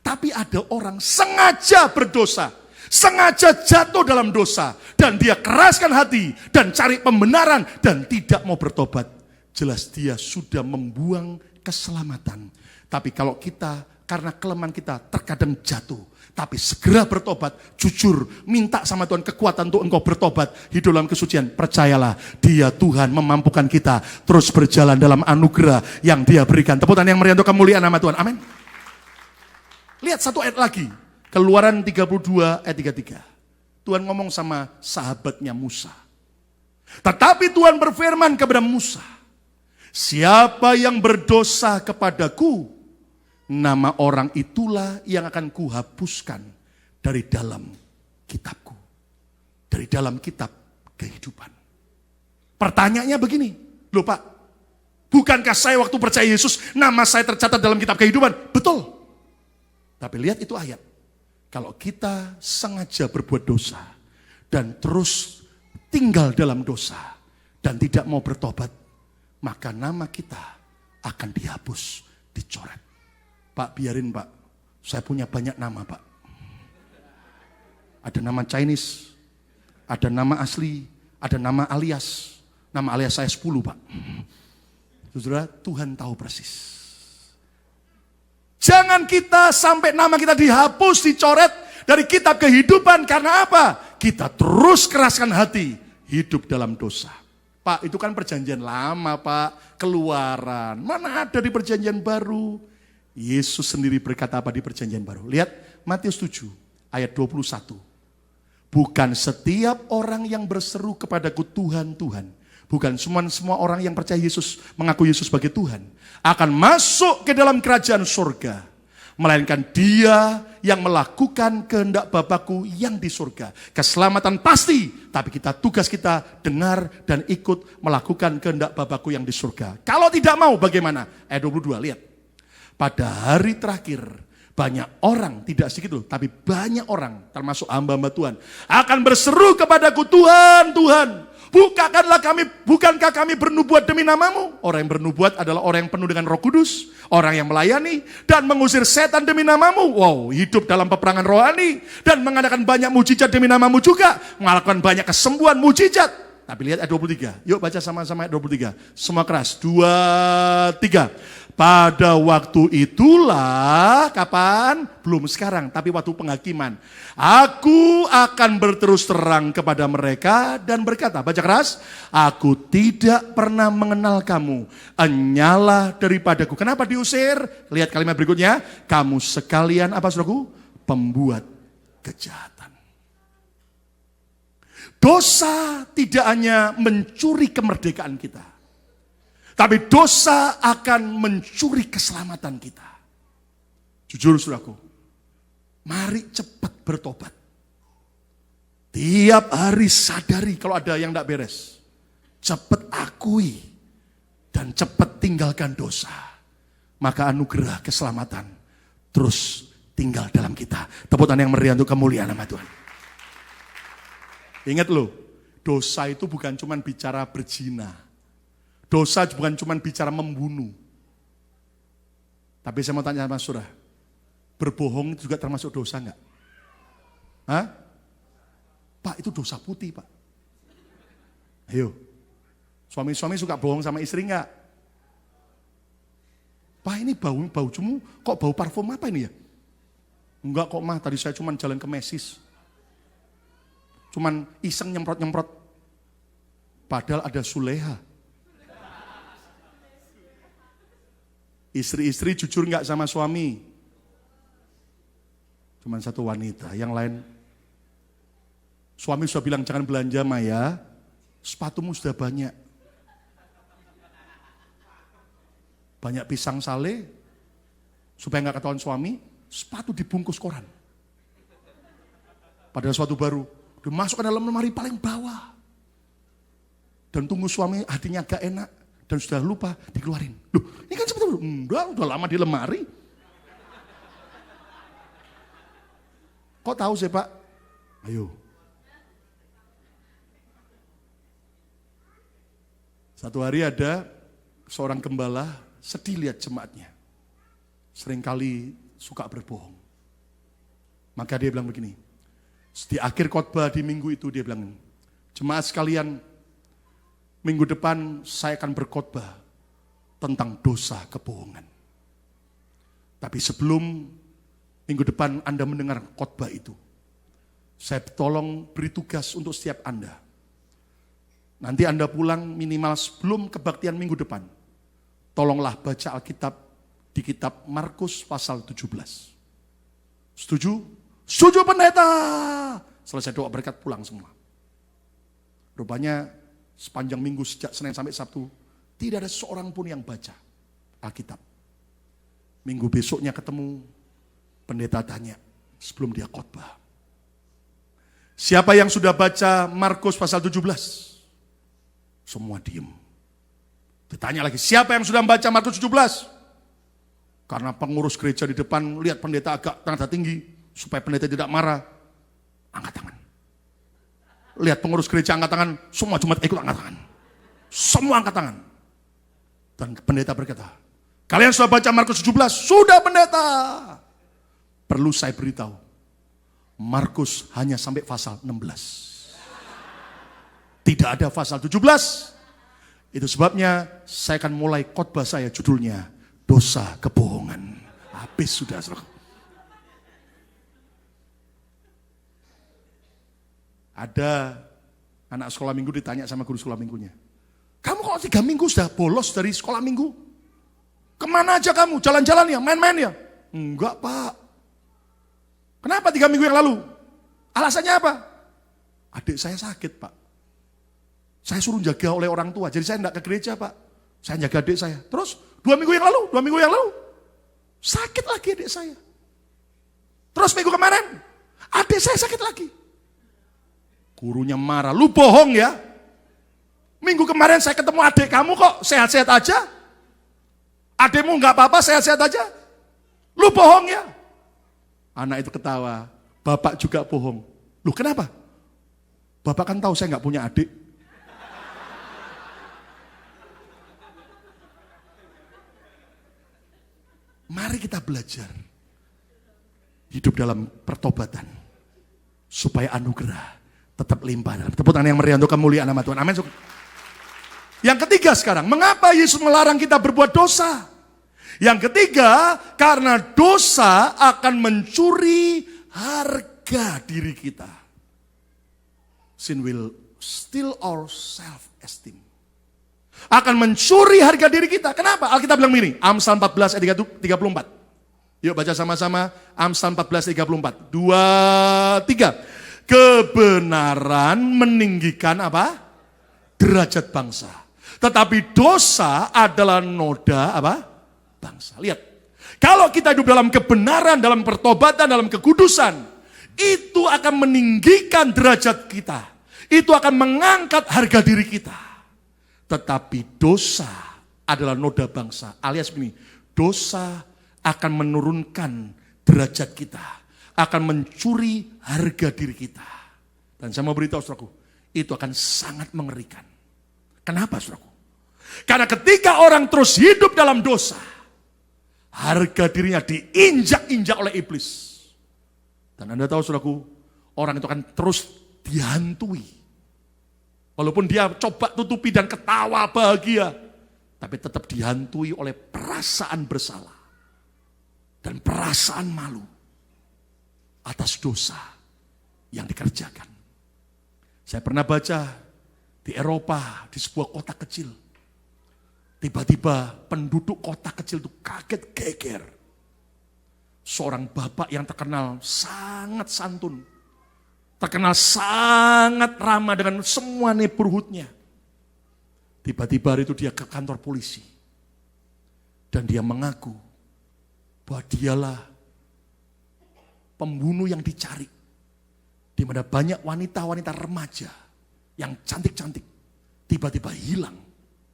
Speaker 1: Tapi ada orang sengaja berdosa. Sengaja jatuh dalam dosa. Dan dia keraskan hati. Dan cari pembenaran. Dan tidak mau bertobat. jelas dia sudah membuang keselamatan. Tapi kalau kita karena kelemahan kita terkadang jatuh, tapi segera bertobat, jujur, minta sama Tuhan kekuatan untuk engkau bertobat, hidup dalam kesucian. Percayalah, dia Tuhan memampukan kita terus berjalan dalam anugerah yang dia berikan. Tepuk tangan yang meriah untuk kemuliaan nama Tuhan. Amin. Lihat satu ayat lagi. Keluaran 32 ayat 33. Tuhan ngomong sama sahabatnya Musa. Tetapi Tuhan berfirman kepada Musa, siapa yang berdosa kepadaku, nama orang itulah yang akan kuhapuskan dari dalam kitabku. Dari dalam kitab kehidupan. Pertanyaannya begini, loh Pak, bukankah saya waktu percaya Yesus, nama saya tercatat dalam kitab kehidupan? Betul. Tapi lihat itu ayat. Kalau kita sengaja berbuat dosa dan terus tinggal dalam dosa dan tidak mau bertobat, maka nama kita akan dihapus, dicoret. Pak, biarin Pak, saya punya banyak nama Pak. Ada nama Chinese, ada nama asli, ada nama alias. Nama alias saya 10 Pak. Saudara, Tuhan tahu persis. Jangan kita sampai nama kita dihapus, dicoret dari kitab kehidupan. Karena apa? Kita terus keraskan hati, hidup dalam dosa. Pak, itu kan perjanjian lama Pak, Keluaran. Mana ada di perjanjian baru? Yesus sendiri berkata apa di perjanjian baru? Lihat Matius 7 ayat 21. Bukan setiap orang yang berseru kepadaku Tuhan, Tuhan. Bukan semua orang yang percaya Yesus, mengaku Yesus sebagai Tuhan, akan masuk ke dalam kerajaan surga. Melainkan dia yang melakukan kehendak Bapakku yang di surga. Keselamatan pasti, tapi tugas kita dengar dan ikut melakukan kehendak Bapakku yang di surga. Kalau tidak mau bagaimana? Ayat 22, lihat. Pada hari terakhir, banyak orang, tidak sedikit loh, tapi banyak orang, termasuk hamba-hamba Tuhan, akan berseru kepadaku, Tuhan, Tuhan, bukankah kami bernubuat demi namamu? Orang yang bernubuat adalah orang yang penuh dengan Roh Kudus, orang yang melayani dan mengusir setan demi namamu. Wow, hidup dalam peperangan rohani dan mengadakan banyak mujizat demi namamu juga, melakukan banyak kesembuhan mujizat. Tapi lihat ayat 23. Yuk baca sama-sama ayat 23. Semua keras. 2, 3. Pada waktu itulah, kapan? Belum sekarang, tapi waktu penghakiman. Aku akan berterus terang kepada mereka dan berkata, baca keras, aku tidak pernah mengenal kamu, enyalah daripadaku. Kenapa diusir? Lihat kalimat berikutnya, kamu sekalian apa saudaraku? Pembuat kejahatan. Dosa tidak hanya mencuri kemerdekaan kita, tapi dosa akan mencuri keselamatan kita. Jujur saudaraku, mari cepat bertobat. Tiap hari sadari kalau ada yang tidak beres. Cepat akui dan cepat tinggalkan dosa. Maka anugerah keselamatan terus tinggal dalam kita. Tepuk tangan yang meriah untuk kemuliaan nama Tuhan. Ingat loh, dosa itu bukan cuma bicara berzina. Dosa bukan cuma bicara membunuh. Tapi saya mau tanya sama saudara, berbohong itu juga termasuk dosa enggak? Hah? Pak, itu dosa putih Pak. Ayo, suami-suami suka bohong sama istri enggak? Pak, ini bau cemu, kok bau parfum apa ini ya? Enggak kok mah, tadi saya cuma jalan ke Mesis. Cuman iseng nyemprot-nyemprot. Padahal ada Suleha. Istri-istri jujur enggak sama suami? Cuman satu wanita, yang lain. Suami sudah bilang jangan belanja Maya, sepatumu sudah banyak. Banyak pisang sale, supaya enggak ketahuan suami, sepatu dibungkus koran. Padahal sepatu baru, dimasukkan dalam lemari paling bawah. Dan tunggu suami hatinya agak enak. Dan sudah lupa dikeluarin. Loh, ini kan sepatu baru. Udah lama di lemari. Kok tahu sih Pak? Ayo. Satu hari ada seorang gembala sedih lihat jemaatnya. Seringkali suka berbohong. Maka dia bilang begini. Di akhir khotbah di minggu itu dia bilang, jemaat sekalian, minggu depan saya akan berkhotbah tentang dosa kebohongan. Tapi sebelum minggu depan Anda mendengar khotbah itu, saya tolong beri tugas untuk setiap Anda. Nanti Anda pulang minimal sebelum kebaktian minggu depan, tolonglah baca Alkitab di kitab Markus pasal 17. Setuju? Setuju pendeta! Selesai doa berkat pulang semua. Rupanya sepanjang minggu sejak Senin sampai Sabtu, tidak ada seorang pun yang baca Alkitab. Minggu besoknya ketemu, pendeta tanya sebelum dia khotbah. Siapa yang sudah baca Markus pasal 17? Semua diem. Ditanya lagi, siapa yang sudah membaca Markus 17? Karena pengurus gereja di depan lihat pendeta agak nada tinggi, supaya pendeta tidak marah, angkat tangan. Lihat pengurus gereja angkat tangan, semua jemaat ikut angkat tangan. Semua angkat tangan. Dan pendeta berkata, kalian sudah baca Markus 17? Sudah pendeta. Perlu saya beritahu, Markus hanya sampai pasal 16. Tidak ada pasal 17. Itu sebabnya saya akan mulai khotbah saya judulnya dosa kebohongan. Habis sudah. Ada anak sekolah minggu ditanya sama guru sekolah minggunya. Kamu kok 3 minggu sudah bolos dari sekolah minggu? Kemana aja kamu? Jalan-jalan ya? Main-main ya? Enggak Pak. Kenapa 3 minggu yang lalu? Alasannya apa? Adik saya sakit Pak. Saya suruh jaga oleh orang tua, jadi saya enggak ke gereja Pak. Saya jaga adik saya. Terus 2 minggu yang lalu, sakit lagi adik saya. Terus minggu kemarin, adik saya sakit lagi. Gurunya marah, lu bohong ya. Minggu kemarin saya ketemu adik kamu kok sehat-sehat aja. Adikmu enggak apa-apa, sehat-sehat aja. Lu bohong ya. Anak itu ketawa, bapak juga bohong. Lu kenapa? Bapak kan tahu saya enggak punya adik. Mari kita belajar hidup dalam pertobatan supaya anugerah tetap limpah dalam tepuk tangan yang meriah untuk kemuliaan nama Tuhan. Amin. Yang ketiga sekarang, mengapa Yesus melarang kita berbuat dosa? Yang ketiga, karena dosa akan mencuri harga diri kita. Sin will steal our self-esteem. Akan mencuri harga diri kita. Kenapa? Alkitab bilang begini, Amsal 14 ayat 34. Yuk baca sama-sama, Amsal 14 ayat 34. 2, 3. Kebenaran meninggikan apa? Derajat bangsa. Tetapi dosa adalah noda apa? Bangsa. Lihat. Kalau kita hidup dalam kebenaran, dalam pertobatan, dalam kekudusan, itu akan meninggikan derajat kita. Itu akan mengangkat harga diri kita. Tetapi dosa adalah noda bangsa. Alias begini, dosa akan menurunkan derajat kita. Akan mencuri harga diri kita. Dan saya mau beritahu saudaraku, itu akan sangat mengerikan. Kenapa saudaraku? Karena ketika orang terus hidup dalam dosa, harga dirinya diinjak-injak oleh iblis. Dan Anda tahu saudaraku, orang itu akan terus dihantui. Walaupun dia coba tutupi dan ketawa bahagia, tapi tetap dihantui oleh perasaan bersalah dan perasaan malu atas dosa yang dikerjakan. Saya pernah baca di Eropa, di sebuah kota kecil. Tiba-tiba penduduk kota kecil itu kaget geger. Seorang bapak yang terkenal sangat santun, terkenal sangat ramah dengan semua neighborhoodnya. Tiba-tiba hari itu dia ke kantor polisi. Dan dia mengaku bahwa dialah pembunuh yang dicari. Di mana banyak wanita-wanita remaja yang cantik-cantik tiba-tiba hilang,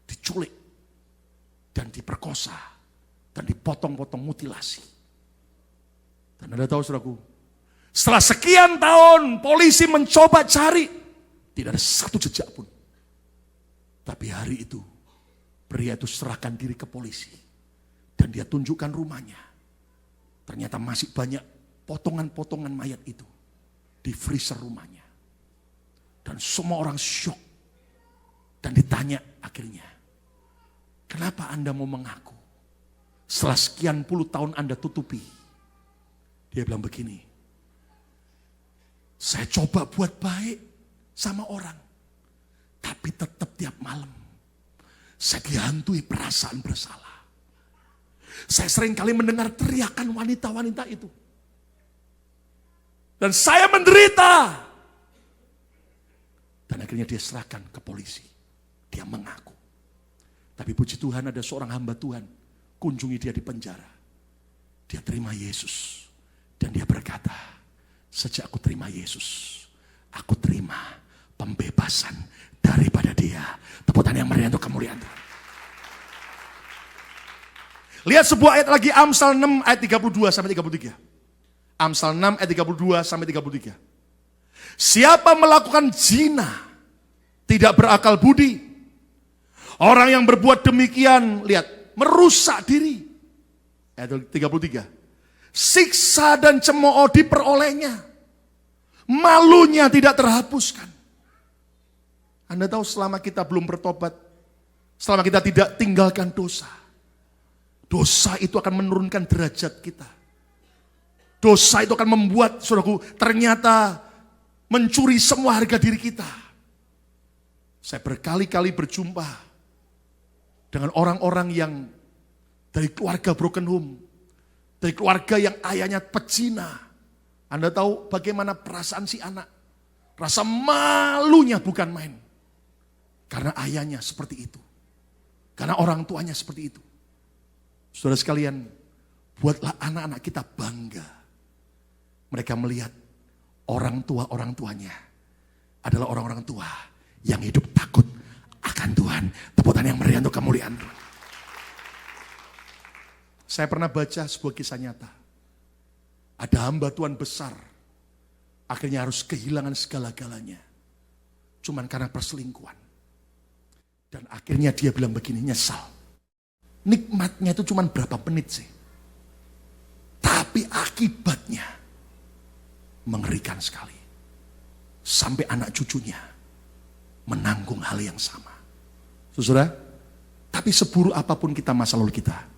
Speaker 1: diculik, dan diperkosa, dan dipotong-potong mutilasi. Dan Anda tahu saudaraku, setelah sekian tahun polisi mencoba cari, tidak ada satu jejak pun. Tapi hari itu, pria itu serahkan diri ke polisi. Dan dia tunjukkan rumahnya. Ternyata masih banyak potongan-potongan mayat itu di freezer rumahnya. Dan semua orang syok. Dan ditanya akhirnya, Kenapa Anda mau mengaku? Setelah sekian puluh tahun Anda tutupi. Dia bilang begini, saya coba buat baik sama orang. Tapi tetap tiap malam saya dihantui perasaan bersalah. Saya sering kali mendengar teriakan wanita-wanita itu. Dan saya menderita. Dan akhirnya dia serahkan ke polisi. Dia mengaku. Tapi puji Tuhan ada seorang hamba Tuhan. Kunjungi dia di penjara. Dia terima Yesus. Dan dia berkata, sejak aku terima Yesus, aku terima pembebasan daripada dia. Tepuk tangan yang meriah untuk kemuliaan Tuhan. Lihat sebuah ayat lagi, Amsal 6 ayat 32 sampai 33. Amsal 6 ayat 32 sampai 33. Siapa melakukan zina tidak berakal budi. Orang yang berbuat demikian, lihat, merusak diri. Ayat 33. Siksa dan cemooh diperolehnya. Malunya tidak terhapuskan. Anda tahu selama kita belum bertobat, selama kita tidak tinggalkan dosa, dosa itu akan menurunkan derajat kita. Dosa itu akan membuat, saudaraku, ternyata mencuri semua harga diri kita. Saya berkali-kali berjumpa dengan orang-orang yang dari keluarga broken home, dari keluarga yang ayahnya pezina. Anda tahu bagaimana perasaan si anak? Rasa malunya bukan main. Karena ayahnya seperti itu. Karena orang tuanya seperti itu. Saudara sekalian, buatlah anak-anak kita bangga. Mereka melihat orang tuanya adalah orang-orang tua yang hidup takut akan Tuhan. Tepuk tangan yang meriah untuk kemuliaan Tuhan. Saya pernah baca sebuah kisah nyata. Ada hamba Tuhan besar, akhirnya harus kehilangan segala-galanya. Cuman karena perselingkuhan. Dan akhirnya dia bilang begini, nyesal. Nikmatnya itu cuma berapa menit sih. Tapi akibatnya mengerikan sekali. Sampai anak cucunya menanggung hal yang sama. Saudara, tapi seburuk apapun kita masa lalu kita,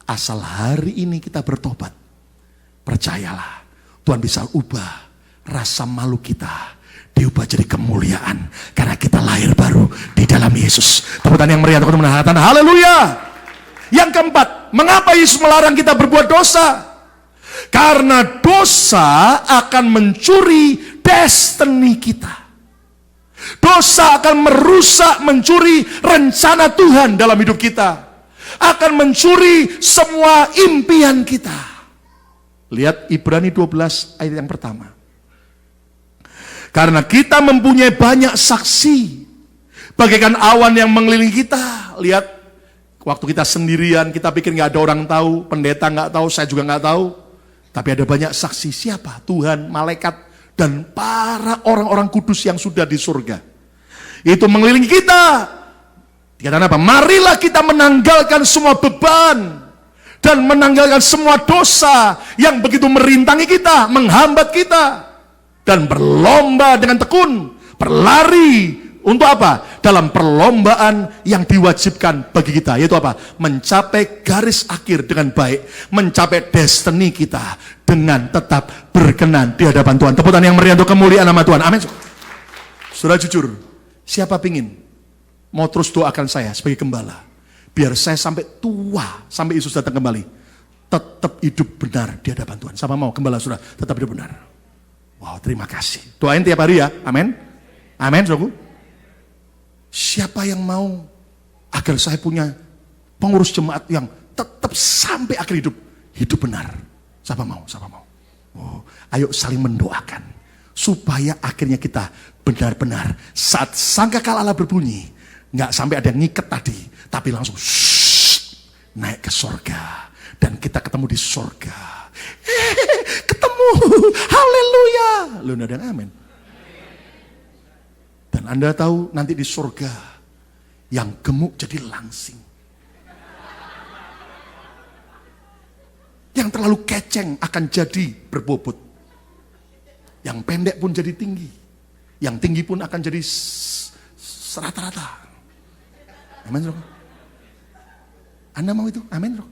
Speaker 1: asal hari ini kita bertobat, percayalah Tuhan bisa ubah rasa malu kita, diubah jadi kemuliaan. Karena kita lahir baru di dalam Yesus. Tepuk tangan yang meriah untuk menahatan. Haleluya. Yang keempat, mengapa Yesus melarang kita berbuat dosa? Karena dosa akan mencuri destiny kita. Dosa akan merusak, mencuri rencana Tuhan dalam hidup kita. Akan mencuri semua impian kita. Lihat Ibrani 12 ayat yang pertama. Karena kita mempunyai banyak saksi, bagaikan awan yang mengelilingi kita. Lihat, waktu kita sendirian, kita pikir gak ada orang tahu, pendeta gak tahu, saya juga gak tahu. Tapi ada banyak saksi. Siapa? Tuhan, malaikat, dan para orang-orang kudus yang sudah di surga. Itu mengelilingi kita. Dikatakan apa? Marilah kita menanggalkan semua beban dan menanggalkan semua dosa yang begitu merintangi kita, menghambat kita. Dan berlomba dengan tekun, berlari untuk apa? Dalam perlombaan yang diwajibkan bagi kita, yaitu apa? Mencapai garis akhir dengan baik, mencapai destiny kita dengan tetap berkenan di hadapan Tuhan. Tepuk tangan yang meriah untuk kemuliaan nama Tuhan. Amin. Saudara jujur, siapa pingin mau terus doakan saya sebagai gembala, biar saya sampai tua, sampai Yesus datang kembali, tetap hidup benar di hadapan Tuhan. Sama mau gembala saudara, tetap hidup benar. Wow, terima kasih. Doain tiap hari ya, amin. Amin, saudaraku. Siapa yang mau agar saya punya pengurus jemaat yang tetap sampai akhir hidup, hidup benar? Siapa mau? Siapa mau? Oh, ayo saling mendoakan supaya akhirnya kita benar-benar saat sangkakala Allah berbunyi, nggak sampai ada yang ngiket tadi, tapi langsung naik ke sorga dan kita ketemu di sorga. Ketemu, haleluya. Lu dan amin. Dan Anda tahu nanti di surga yang gemuk jadi langsing, yang terlalu keceng akan jadi berbobot, yang pendek pun jadi tinggi, yang tinggi pun akan jadi serata-rata. Amin. Anda mau itu? Amin, Bro.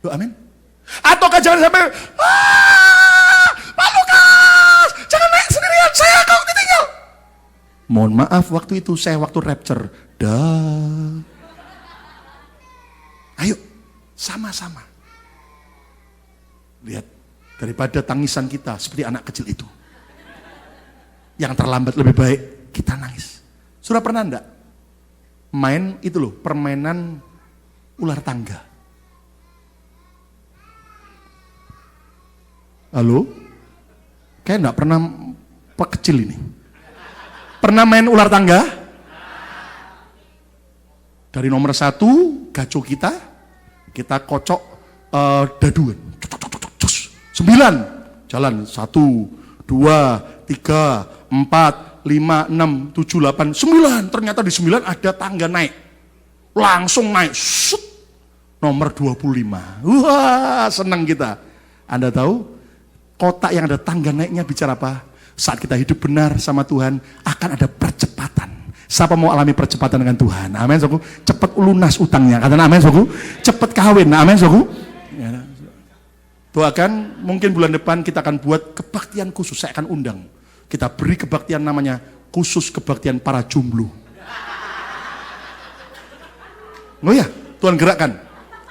Speaker 1: Doa amin. Ataukah jangan sampai, Pak Lukas, jangan naik sendirian, saya kau ditinggal. Mohon maaf, waktu itu saya waktu rapture. Ayo, sama-sama. Lihat, daripada tangisan kita seperti anak kecil itu. Yang terlambat lebih baik kita nangis. Sudah pernah enggak main itu loh, permainan ular tangga? Halo? Kayak enggak pernah kecil ini. Pernah main ular tangga? Dari nomor 1, gaco kita kocok daduan. 9, jalan 1, 2, 3, 4, 5, 6, 7, 8, 9. Ternyata di 9 ada tangga naik. Langsung naik. Shut. Nomor 25. Wah, senang kita. Anda tahu, kotak yang ada tangga naiknya bicara apa? Saat kita hidup benar sama Tuhan, akan ada percepatan. Siapa mau alami percepatan dengan Tuhan? Amin, saudaraku. Cepat lunas utangnya. Katakan amin, saudaraku. Cepat kawin. Amin, saudaraku. Ya. Doakan, mungkin bulan depan kita akan buat kebaktian khusus. Saya akan undang. Kita beri kebaktian namanya khusus kebaktian para jomblo. Oh ya, Tuhan gerakkan.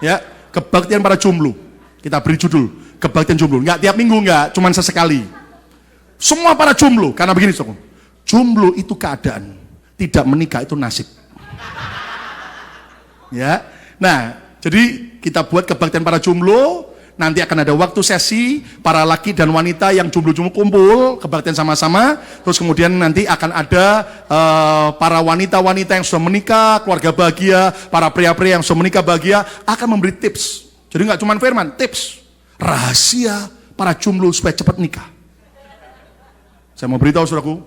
Speaker 1: Ya, kebaktian para jomblo. Kita beri judul kebaktian jomblo. Enggak tiap minggu, enggak, cuman sesekali. Semua para jomblo, karena begini, saudara. Jomblo itu keadaan, tidak menikah itu nasib. Ya. Nah, jadi kita buat kebaktian para jomblo. Nanti akan ada waktu sesi para laki dan wanita yang jomblo-jomblo kumpul, kebaktian sama-sama. Terus kemudian nanti akan ada para wanita-wanita yang sudah menikah, keluarga bahagia, para pria-pria yang sudah menikah bahagia, akan memberi tips. Jadi nggak cuma firman, tips. Rahasia para jomblo supaya cepat nikah. Saya mau beritahu saudaraku,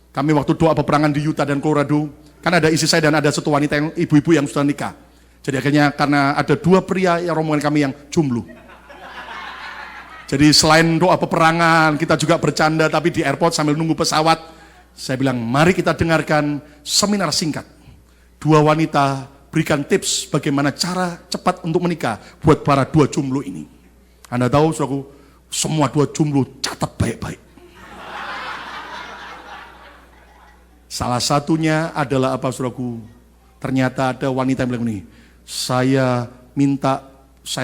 Speaker 1: kami waktu doa peperangan di Utah dan Colorado, kan ada istri saya dan ada satu wanita yang ibu-ibu yang sudah nikah. Jadi akhirnya karena ada 2 pria yang rombongan kami yang jomblo. Jadi selain doa peperangan, kita juga bercanda, tapi di airport sambil nunggu pesawat, saya bilang, mari kita dengarkan seminar singkat. 2 wanita berikan tips bagaimana cara cepat untuk menikah buat para 2 jomblo ini. Anda tahu, saudaraku, semua 2 jomblo catat baik-baik. Salah satunya adalah apa, saudaraku? Ternyata ada wanita yang bilang ini, saya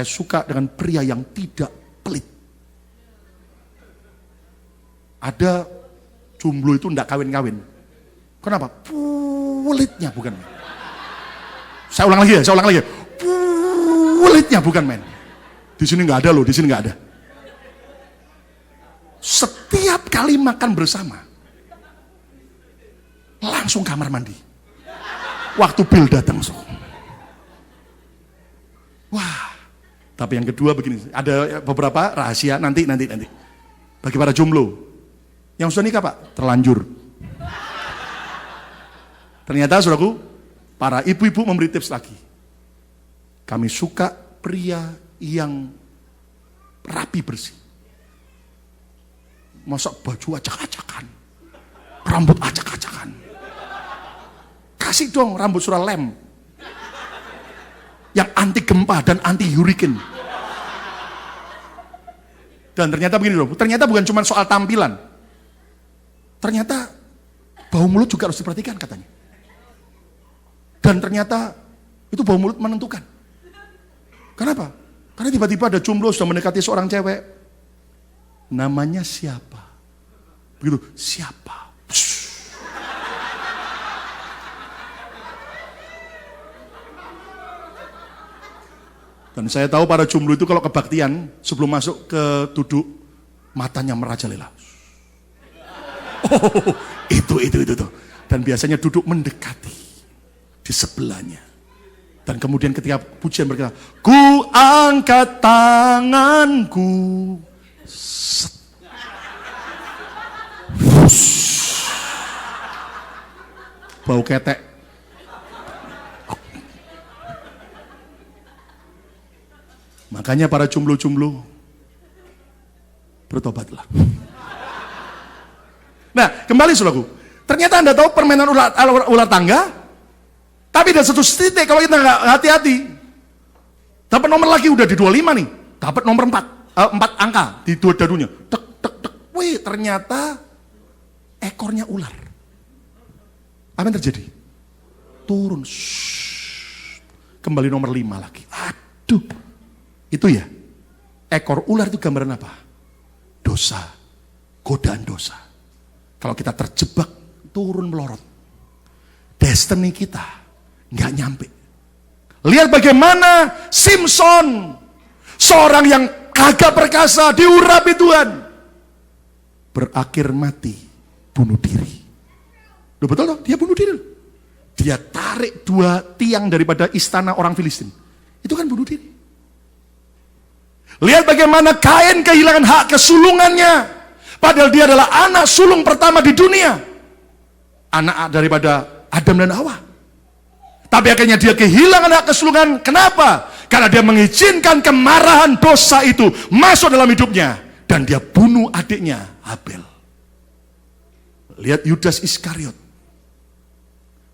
Speaker 1: suka dengan pria yang tidak pelit. Ada jomblo itu enggak kawin-kawin. Kenapa? Pulitnya bukan main. Saya ulang lagi ya. Pulitnya bukan main. Di sini enggak ada loh, di sini enggak ada. Setiap kali makan bersama, langsung kamar mandi. Waktu Bill datang, so. Wah. Tapi yang kedua begini, ada beberapa rahasia nanti. Bagi para jomblo. Yang sudah nikah, Pak, terlanjur. Ternyata, saudaraku, para ibu-ibu memberi tips lagi. Kami suka pria yang rapi bersih. Masa baju acak-acakan, rambut acak-acakan. Kasih dong rambut surah lem. Yang anti gempa dan anti hurricane. Dan ternyata begini loh, ternyata bukan cuma soal tampilan. Ternyata bau mulut juga harus diperhatikan katanya. Dan ternyata itu bau mulut menentukan. Kenapa? Karena tiba-tiba ada jomblo sudah mendekati seorang cewek. Namanya siapa? Begitu, siapa? Dan saya tahu para jomblo itu kalau kebaktian sebelum masuk ke duduk, matanya merajalela. Oh, itu. Dan biasanya duduk mendekati di sebelahnya. Dan kemudian ketika pujian berkata, ku angkat tanganku. Set. Bau ketek. Makanya para jomblo-jomblo, bertobatlah. Nah, kembali saudaraku. Ternyata Anda tahu permainan ular tangga, tapi ada satu titik kalau kita nggak hati-hati, Dapat nomor lagi udah di 25 nih. Dapat nomor 4 angka di dua dadunya. Tek tek tek. Wih, ternyata ekornya ular. Apa yang terjadi? Turun. Kembali nomor 5 lagi. Aduh. Itu ya. Ekor ular itu gambaran apa? Dosa. Godaan dosa. Kalau kita terjebak, turun melorot. Destiny kita nggak nyampe. Lihat bagaimana Simpson, seorang yang kagak perkasa, diurapi Tuhan, berakhir mati, bunuh diri. Loh, betul toh? Dia bunuh diri. Dia tarik 2 tiang daripada istana orang Filistin. Itu kan bunuh diri. Lihat bagaimana Kain kehilangan hak kesulungannya. Padahal dia adalah anak sulung pertama di dunia. Anak daripada Adam dan Hawa. Tapi akhirnya dia kehilangan hak kesulungan. Kenapa? Karena dia mengizinkan kemarahan dosa itu masuk dalam hidupnya. Dan dia bunuh adiknya, Habel. Lihat Yudas Iskariot.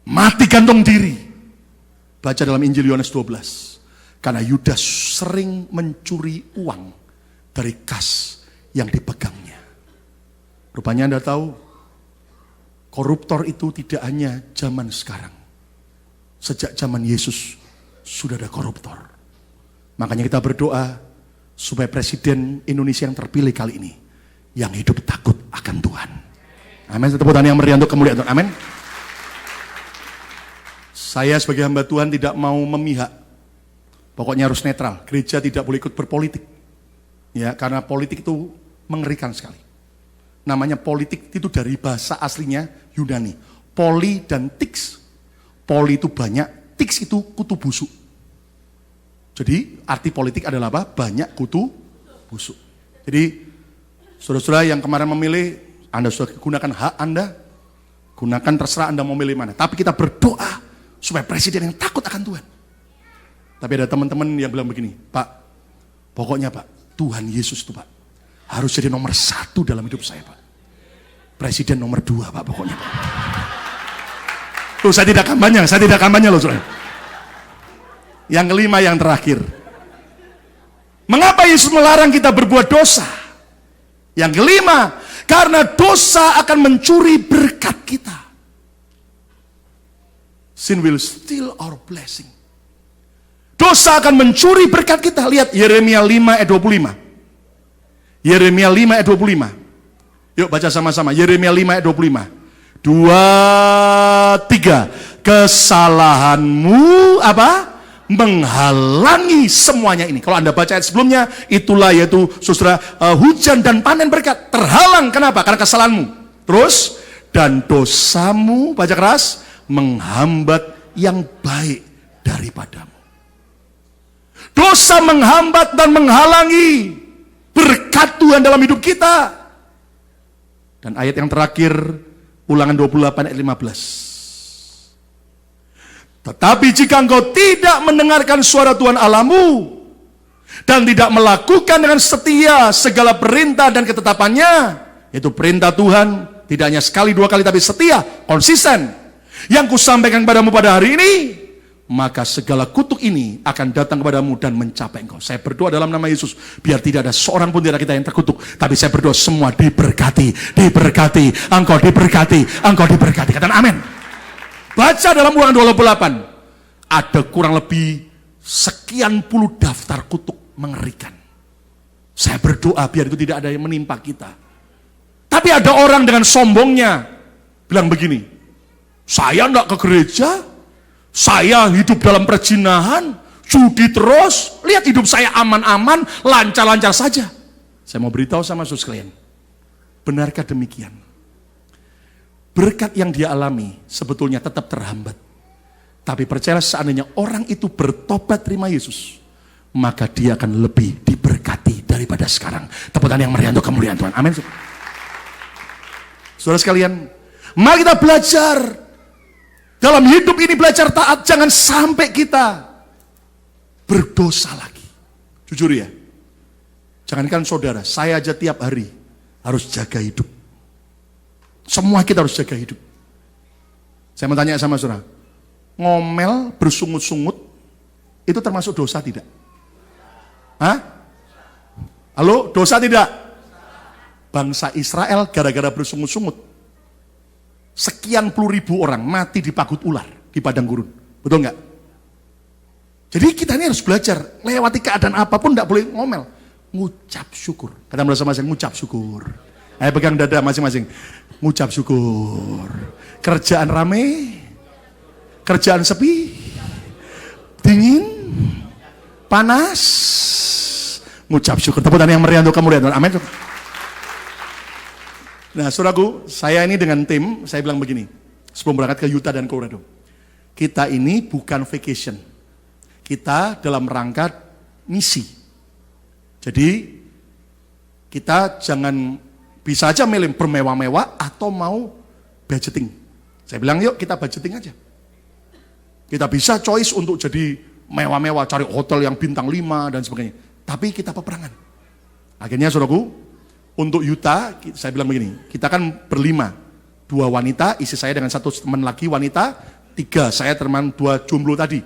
Speaker 1: Mati gantung diri. Baca dalam Injil Yohanes 12. Karena Yudas sering mencuri uang dari kas yang dipegangnya. Rupanya Anda tahu, koruptor itu tidak hanya zaman sekarang. Sejak zaman Yesus sudah ada koruptor. Makanya kita berdoa supaya Presiden Indonesia yang terpilih kali ini yang hidup takut akan Tuhan. Amin. Tepuk tangan yang meriah untuk kemuliaan Tuhan. Amin. Saya sebagai hamba Tuhan tidak mau memihak. Pokoknya harus netral. Gereja tidak boleh ikut berpolitik. Ya, karena politik itu mengerikan sekali. Namanya politik itu dari bahasa aslinya Yunani. Poli dan tix. Poli itu banyak, tix itu kutu busuk. Jadi arti politik adalah apa? Banyak kutu busuk. Jadi saudara-saudara yang kemarin memilih, Anda sudah gunakan hak Anda. Gunakan terserah Anda mau milih mana. Tapi kita berdoa supaya presiden yang takut akan Tuhan. Tapi ada teman-teman yang bilang begini, Pak, pokoknya Pak, Tuhan Yesus itu Pak, harus jadi nomor 1 dalam hidup saya Pak. Presiden nomor 2 Pak, pokoknya Pak. Tuh, saya tidak kampanye loh saudara. Yang kelima, yang terakhir. Mengapa Yesus melarang kita berbuat dosa? Yang kelima, karena dosa akan mencuri berkat kita. Sin will steal our blessing. Dosa akan mencuri berkat kita. Lihat Yeremia 5 ayat 25. Yeremia 5 ayat 25. Yuk baca sama-sama. Yeremia 5 ayat 25. 2, 3. Kesalahanmu apa? Menghalangi semuanya ini. Kalau Anda baca ayat sebelumnya, itulah yaitu saudara hujan dan panen berkat. Terhalang, kenapa? Karena kesalahanmu. Terus, dan dosamu, baca keras, menghambat yang baik daripadamu. Dosa menghambat dan menghalangi berkat Tuhan dalam hidup kita. Dan ayat yang terakhir, Ulangan 28 ayat 15. Tetapi jika engkau tidak mendengarkan suara Tuhan Allahmu dan tidak melakukan dengan setia segala perintah dan ketetapannya, yaitu perintah Tuhan tidak hanya sekali 2 kali tapi setia, konsisten, yang kusampaikan kepadamu pada hari ini, maka segala kutuk ini akan datang kepadamu dan mencapai engkau. Saya berdoa dalam nama Yesus, biar tidak ada seorang pun dari kita yang terkutuk, tapi saya berdoa semua diberkati, engkau diberkati, engkau diberkati. Katakan amin. Baca dalam Ulangan 28, ada kurang lebih sekian puluh daftar kutuk mengerikan. Saya berdoa biar itu tidak ada yang menimpa kita. Tapi ada orang dengan sombongnya bilang begini, saya enggak ke gereja, saya hidup dalam perzinahan, judi terus, lihat hidup saya aman-aman, lancar-lancar saja. Saya mau beritahu sama saudara sekalian, benarkah demikian? Berkat yang dia alami sebetulnya tetap terhambat. Tapi percayalah, seandainya orang itu bertobat terima Yesus, maka dia akan lebih diberkati daripada sekarang. Tepuk tangan yang meriah untuk kemuliaan Tuhan. Amin. Saudara sekalian, mari kita belajar dalam hidup ini, belajar taat. Jangan sampai kita berdosa lagi. Jujur ya, jangankan saudara, saya aja tiap hari harus jaga hidup. Semua kita harus jaga hidup. Saya mau tanya sama saudara, ngomel bersungut-sungut itu termasuk dosa tidak? Hah? Halo, dosa tidak? Bangsa Israel gara-gara bersungut-sungut, sekian puluh ribu orang mati dipagut ular di padang gurun. Betul nggak? Jadi kita ini harus belajar, lewati keadaan apapun tidak boleh ngomel. Ngucap syukur. Kata masing-masing, ngucap syukur. Ayo pegang dada masing-masing. Ngucap syukur. Kerjaan rame, kerjaan sepi, dingin, panas, ngucap syukur. Tepuk tangan yang meriah untuk kamu, lihat. Amin. Nah, saudaraku, saya ini dengan tim, saya bilang begini, sebelum berangkat ke Utah dan Colorado. Kita ini bukan vacation. Kita dalam rangka misi. Jadi, kita jangan bisa aja milih bermewah-mewah atau mau budgeting. Saya bilang, yuk kita budgeting aja. Kita bisa choice untuk jadi mewah-mewah, cari hotel yang bintang 5 dan sebagainya. Tapi kita peperangan. Akhirnya saudaraku, untuk Utah, saya bilang begini, kita kan berlima. 2 wanita, istri saya dengan 1 teman lagi wanita, 3 saya teman 2 jomblo tadi.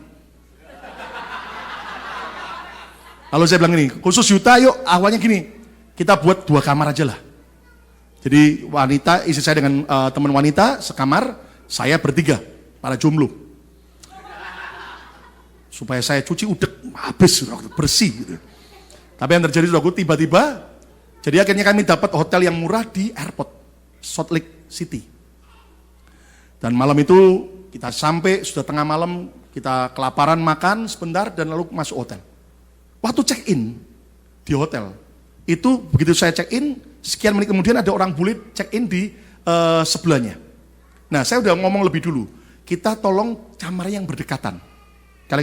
Speaker 1: Lalu saya bilang gini, khusus Utah yuk awalnya gini, kita buat 2 kamar aja lah. Jadi wanita, istri saya dengan teman wanita sekamar, saya bertiga, para jomblo. Supaya saya cuci udek, habis, bersih gitu. Tapi yang terjadi saudaraku, tiba-tiba, jadi akhirnya kami dapat hotel yang murah di airport, Salt Lake City. Dan malam itu kita sampai, sudah tengah malam, kita kelaparan makan sebentar dan lalu masuk hotel. Waktu check-in di hotel, itu begitu saya check-in, sekian menit kemudian ada orang bule check-in di sebelahnya. Nah, saya udah ngomong lebih dulu, kita tolong kamarnya yang berdekatan. Kalau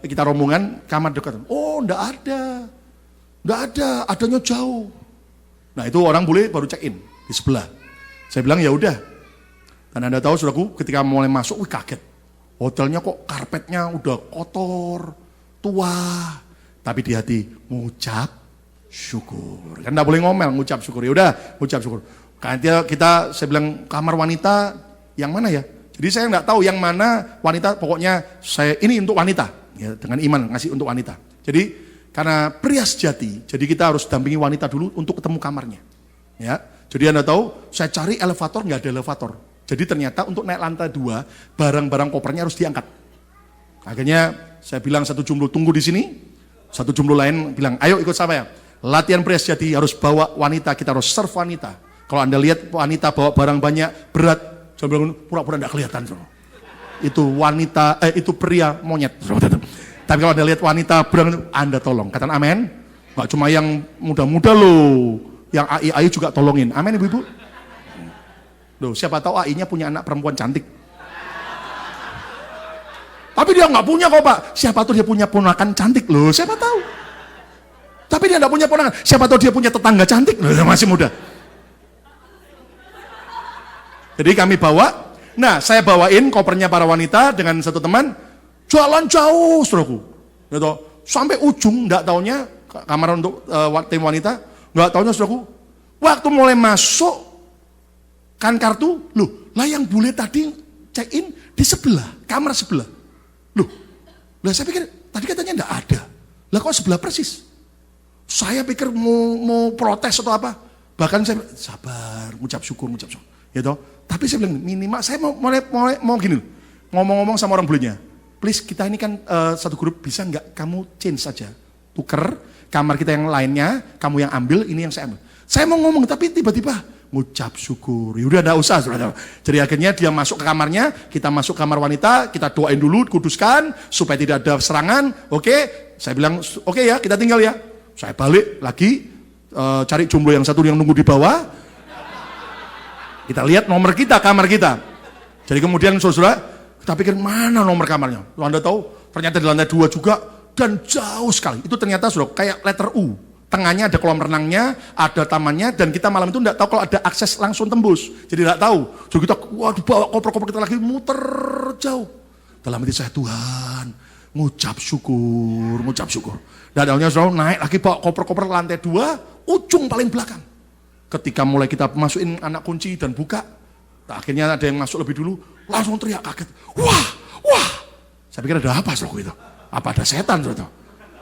Speaker 1: kita rombongan kamar dekatan. Oh, enggak ada, adanya jauh. Nah, itu orang bule baru check-in di sebelah. Saya bilang ya udah. Dan Anda tahu saudaraku, ketika mulai masuk, wih kaget. Hotelnya kok karpetnya udah kotor, tua. Tapi di hati, ngucap syukur. Kan enggak boleh ngomel, ngucap syukur. Ya udah, ngucap syukur. Karena saya bilang kamar wanita yang mana ya? Jadi saya enggak tahu yang mana wanita, pokoknya saya ini untuk wanita. Ya, dengan iman ngasih untuk wanita. Jadi karena pria sejati, jadi kita harus dampingi wanita dulu untuk ketemu kamarnya. Ya, jadi Anda tahu, saya cari elevator, nggak ada elevator. Jadi ternyata untuk naik lantai 2, barang-barang kopernya harus diangkat. Akhirnya saya bilang 1 jomblo tunggu di sini, 1 jomblo lain bilang, ayo ikut saya. Latihan pria sejati harus bawa wanita, kita harus serve wanita. Kalau Anda lihat wanita bawa barang banyak, berat, saya bilang pura-pura nggak kelihatan. Itu wanita, itu pria monyet. Tapi kalau Anda lihat wanita berang, Anda tolong. Katakan amin. Nggak cuma yang muda-muda loh, yang AI juga tolongin. Amin ibu-ibu. Loh, siapa tahu AI-nya punya anak perempuan cantik. Tapi dia nggak punya kok Pak. Siapa tahu dia punya ponakan cantik loh. Siapa tahu. Tapi dia nggak punya ponakan. Siapa tahu dia punya tetangga cantik loh. Masih muda. Jadi kami bawa. Nah, saya bawain kopernya para wanita dengan 1 teman. Jalan jauh, saudaraku. Gitu. Sampai ujung, enggak taunya kamar untuk tim wanita, enggak taunya saudaraku. Waktu mulai masuk kan kartu, loh, lah yang bule tadi check in di sebelah, kamar sebelah. Loh, lah saya pikir tadi katanya enggak ada. Lah kok sebelah persis? Saya pikir mau protes atau apa. Bahkan saya sabar, ngucap syukur. Gitu. Tapi saya bilang minimal saya mau gini. Ngomong-ngomong sama orang bulenya. Please, kita ini kan 1 grup, bisa nggak kamu change saja, tuker kamar kita yang lainnya, kamu yang ambil, ini yang saya ambil. Saya mau ngomong, tapi tiba-tiba ngucap syukur. Yaudah, nggak usah. Jadi akhirnya dia masuk ke kamarnya, kita masuk kamar wanita, kita doain dulu, kuduskan supaya tidak ada serangan. Oke, saya bilang oke ya, kita tinggal ya. Saya balik lagi, cari jomblo yang 1 yang nunggu di bawah. Kita lihat nomor kita, kamar kita. Jadi kemudian saudara. Kita pikir mana nomor kamarnya? Anda tahu, ternyata di lantai 2 juga dan jauh sekali. Itu ternyata sudah kayak letter U. Tengahnya ada kolam renangnya, ada tamannya, dan kita malam itu tidak tahu kalau ada akses langsung tembus. Jadi tidak tahu. Jadi kita waduh, bawa koper-koper kita lagi muter jauh. Dalam hati saya, Tuhan, ngucap syukur. Dan akhirnya saudara naik lagi bawa koper-koper lantai 2, ujung paling belakang. Ketika mulai kita masukin anak kunci dan buka, akhirnya ada yang masuk lebih dulu, langsung teriak kaget. Wah. Saya pikir ada apa saudara itu? Apa ada setan saudara?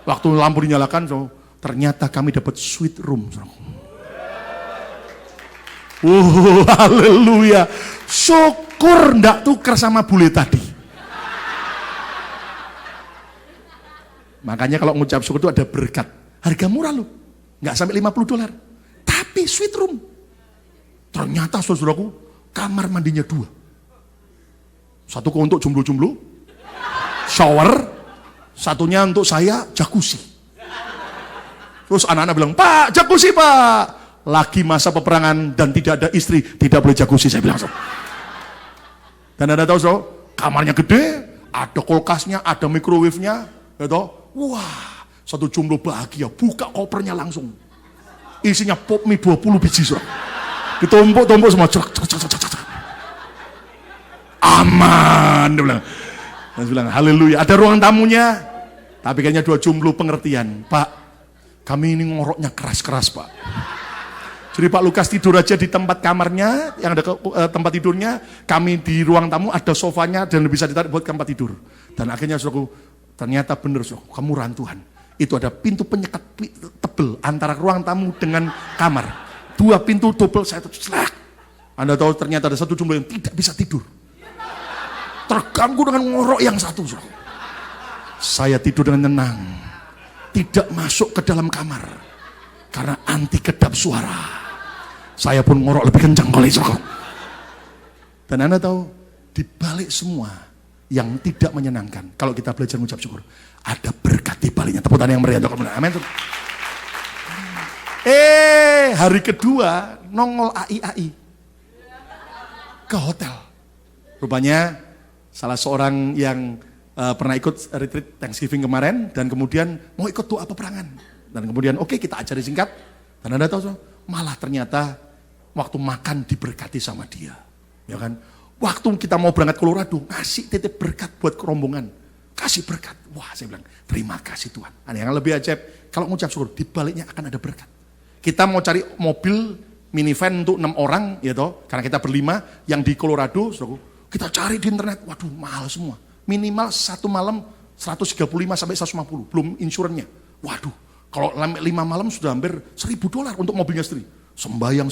Speaker 1: Waktu lampu dinyalakan, ternyata kami dapat suite room. Haleluya. Syukur ndak tuker sama bule tadi. Makanya kalau ngucap syukur itu ada berkat. Harga murah loh. Nggak sampai $50. Tapi suite room. Ternyata saudaraku, kamar mandinya 2. Satu untuk jomblo-jomblo, shower, satunya untuk saya, jacuzzi. Terus anak-anak bilang, Pak, jacuzzi Pak. Lagi masa peperangan dan tidak ada istri, tidak boleh jacuzzi, saya bilang. Dan Anda tahu, kamarnya gede, ada kulkasnya, ada microwave-nya, gitu. Wah, satu jomblo bahagia, buka kopernya langsung. Isinya pop mie 20 biji, ditumpuk-tumpuk semua. Aman, dia bilang. Dan bilang, haleluya, ada ruang tamunya. Tapi kayaknya 2 jomblo pengertian. Pak, kami ini ngoroknya keras-keras, Pak. Jadi Pak Lukas tidur aja di tempat kamarnya, yang ada tempat tidurnya. Kami di ruang tamu ada sofanya dan bisa ditarik buat tempat tidur. Dan akhirnya ternyata benar, kamu rantuhan. Itu ada pintu penyekat tebel antara ruang tamu dengan kamar. 2 pintu double, saya selak. Anda tahu ternyata ada satu jomblo yang tidak bisa tidur. Terganggu dengan ngorok yang satu. Saya tidur dengan tenang. Tidak masuk ke dalam kamar. Karena anti kedap suara. Saya pun ngorok lebih kencang kali. Dan Anda tahu, di balik semua yang tidak menyenangkan, kalau kita belajar mengucap syukur, ada berkat di baliknya. Tepuk tangan yang meriah. Amin. Hari kedua nongol AI ke hotel. Rupanya salah seorang yang pernah ikut retreat Thanksgiving kemarin dan kemudian mau ikut doa peperangan. Dan kemudian oke, kita ajari singkat. Dan Anda tahu, malah ternyata waktu makan diberkati sama dia. Ya kan? Waktu kita mau berangkat ke Colorado, ngasih titip berkat buat rombongan. Kasih berkat. Wah, saya bilang, terima kasih Tuhan. Ada yang lebih ajaib, kalau ngucap syukur, di baliknya akan ada berkat. Kita mau cari mobil minivan untuk 6 orang, ya toh, karena kita berlima, yang di Colorado, kita cari di internet, waduh mahal semua. Minimal 1 malam 135 sampai 150, belum insurannya. Waduh, kalau 5 malam sudah hampir $1.000 untuk mobilnya sendiri. Sembayang.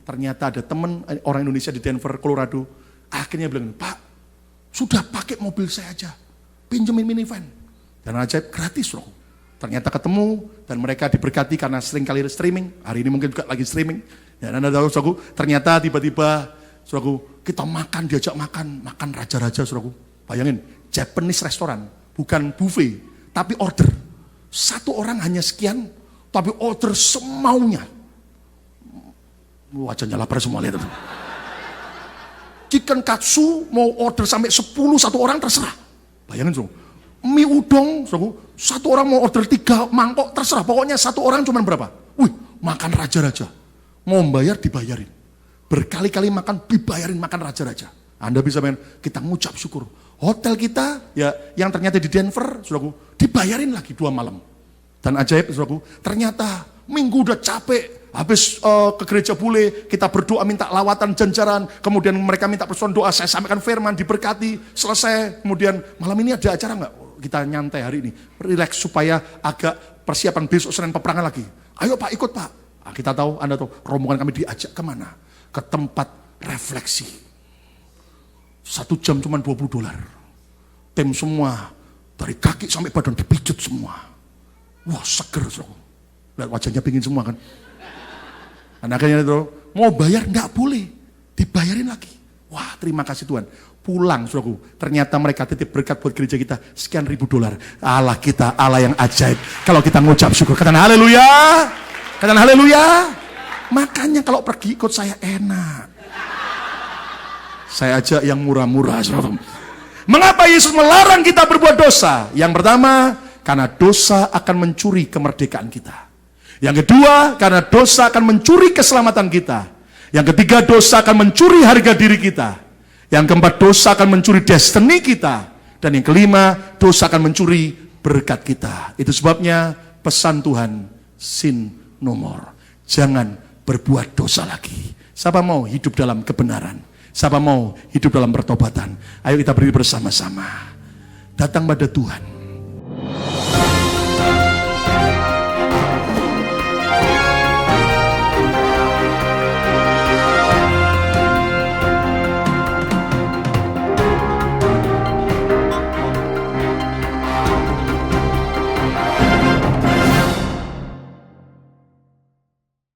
Speaker 1: Ternyata ada teman orang Indonesia di Denver, Colorado, akhirnya bilang, Pak, sudah pakai mobil saya aja, pinjemin minivan. Dan ajaib, gratis loh. Ternyata ketemu, dan mereka diberkati karena sering kali streaming. Hari ini mungkin juga lagi streaming. Dan Anda tahu, saudaraku, ternyata tiba-tiba, saudaraku, kita diajak makan raja-raja, saudaraku. Bayangin, Japanese restoran, bukan buffet, tapi order. Satu orang hanya sekian, tapi order semaunya. Wajahnya lapar semua, lihat itu. Chicken katsu mau order sampai 10 satu orang terserah. Bayangin, saudaraku. Mie udong, satu orang mau order 3 mangkok, terserah. Pokoknya satu orang cuma berapa? Wih, makan raja-raja. Mau bayar, dibayarin. Berkali-kali makan, dibayarin makan raja-raja. Anda bisa main, kita ngucap syukur. Hotel kita, ya yang ternyata di Denver, saudaraku, dibayarin lagi 2 malam. Dan ajaib, saudaraku, ternyata minggu udah capek, habis ke gereja bule, kita berdoa minta lawatan janjaran, kemudian mereka minta persoalan doa, saya sampaikan firman, diberkati, selesai, kemudian malam ini ada acara nggak? Kita nyantai hari ini, relax supaya agak persiapan besok Senin peperangan lagi. Ayo Pak, ikut Pak. Nah, kita tahu, Anda tahu, rombongan kami diajak kemana? Ke tempat refleksi. 1 jam cuma $20. Tim semua, dari kaki sampai badan dipijut semua. Wah, seger, lihat wajahnya pingin semua kan. Dan akhirnya itu, mau bayar nggak boleh, dibayarin lagi. Wah, terima kasih Tuhan. Pulang, saudaraku, ternyata mereka titip berkat buat gereja kita sekian $1.000. Allah kita, Allah yang ajaib. Kalau kita ngucap syukur, katakan haleluya, katakan haleluya. Makanya kalau pergi ikut saya enak. Saya ajak yang murah-murah, saudara. Mengapa Yesus melarang kita berbuat dosa? Yang pertama, karena dosa akan mencuri kemerdekaan kita. Yang kedua, karena dosa akan mencuri keselamatan kita. Yang ketiga, dosa akan mencuri harga diri kita. Yang keempat, dosa akan mencuri destiny kita. Dan yang kelima, dosa akan mencuri berkat kita. Itu sebabnya pesan Tuhan, sin no more. Jangan berbuat dosa lagi. Siapa mau hidup dalam kebenaran? Siapa mau hidup dalam pertobatan? Ayo kita berdiri bersama-sama. Datang pada Tuhan.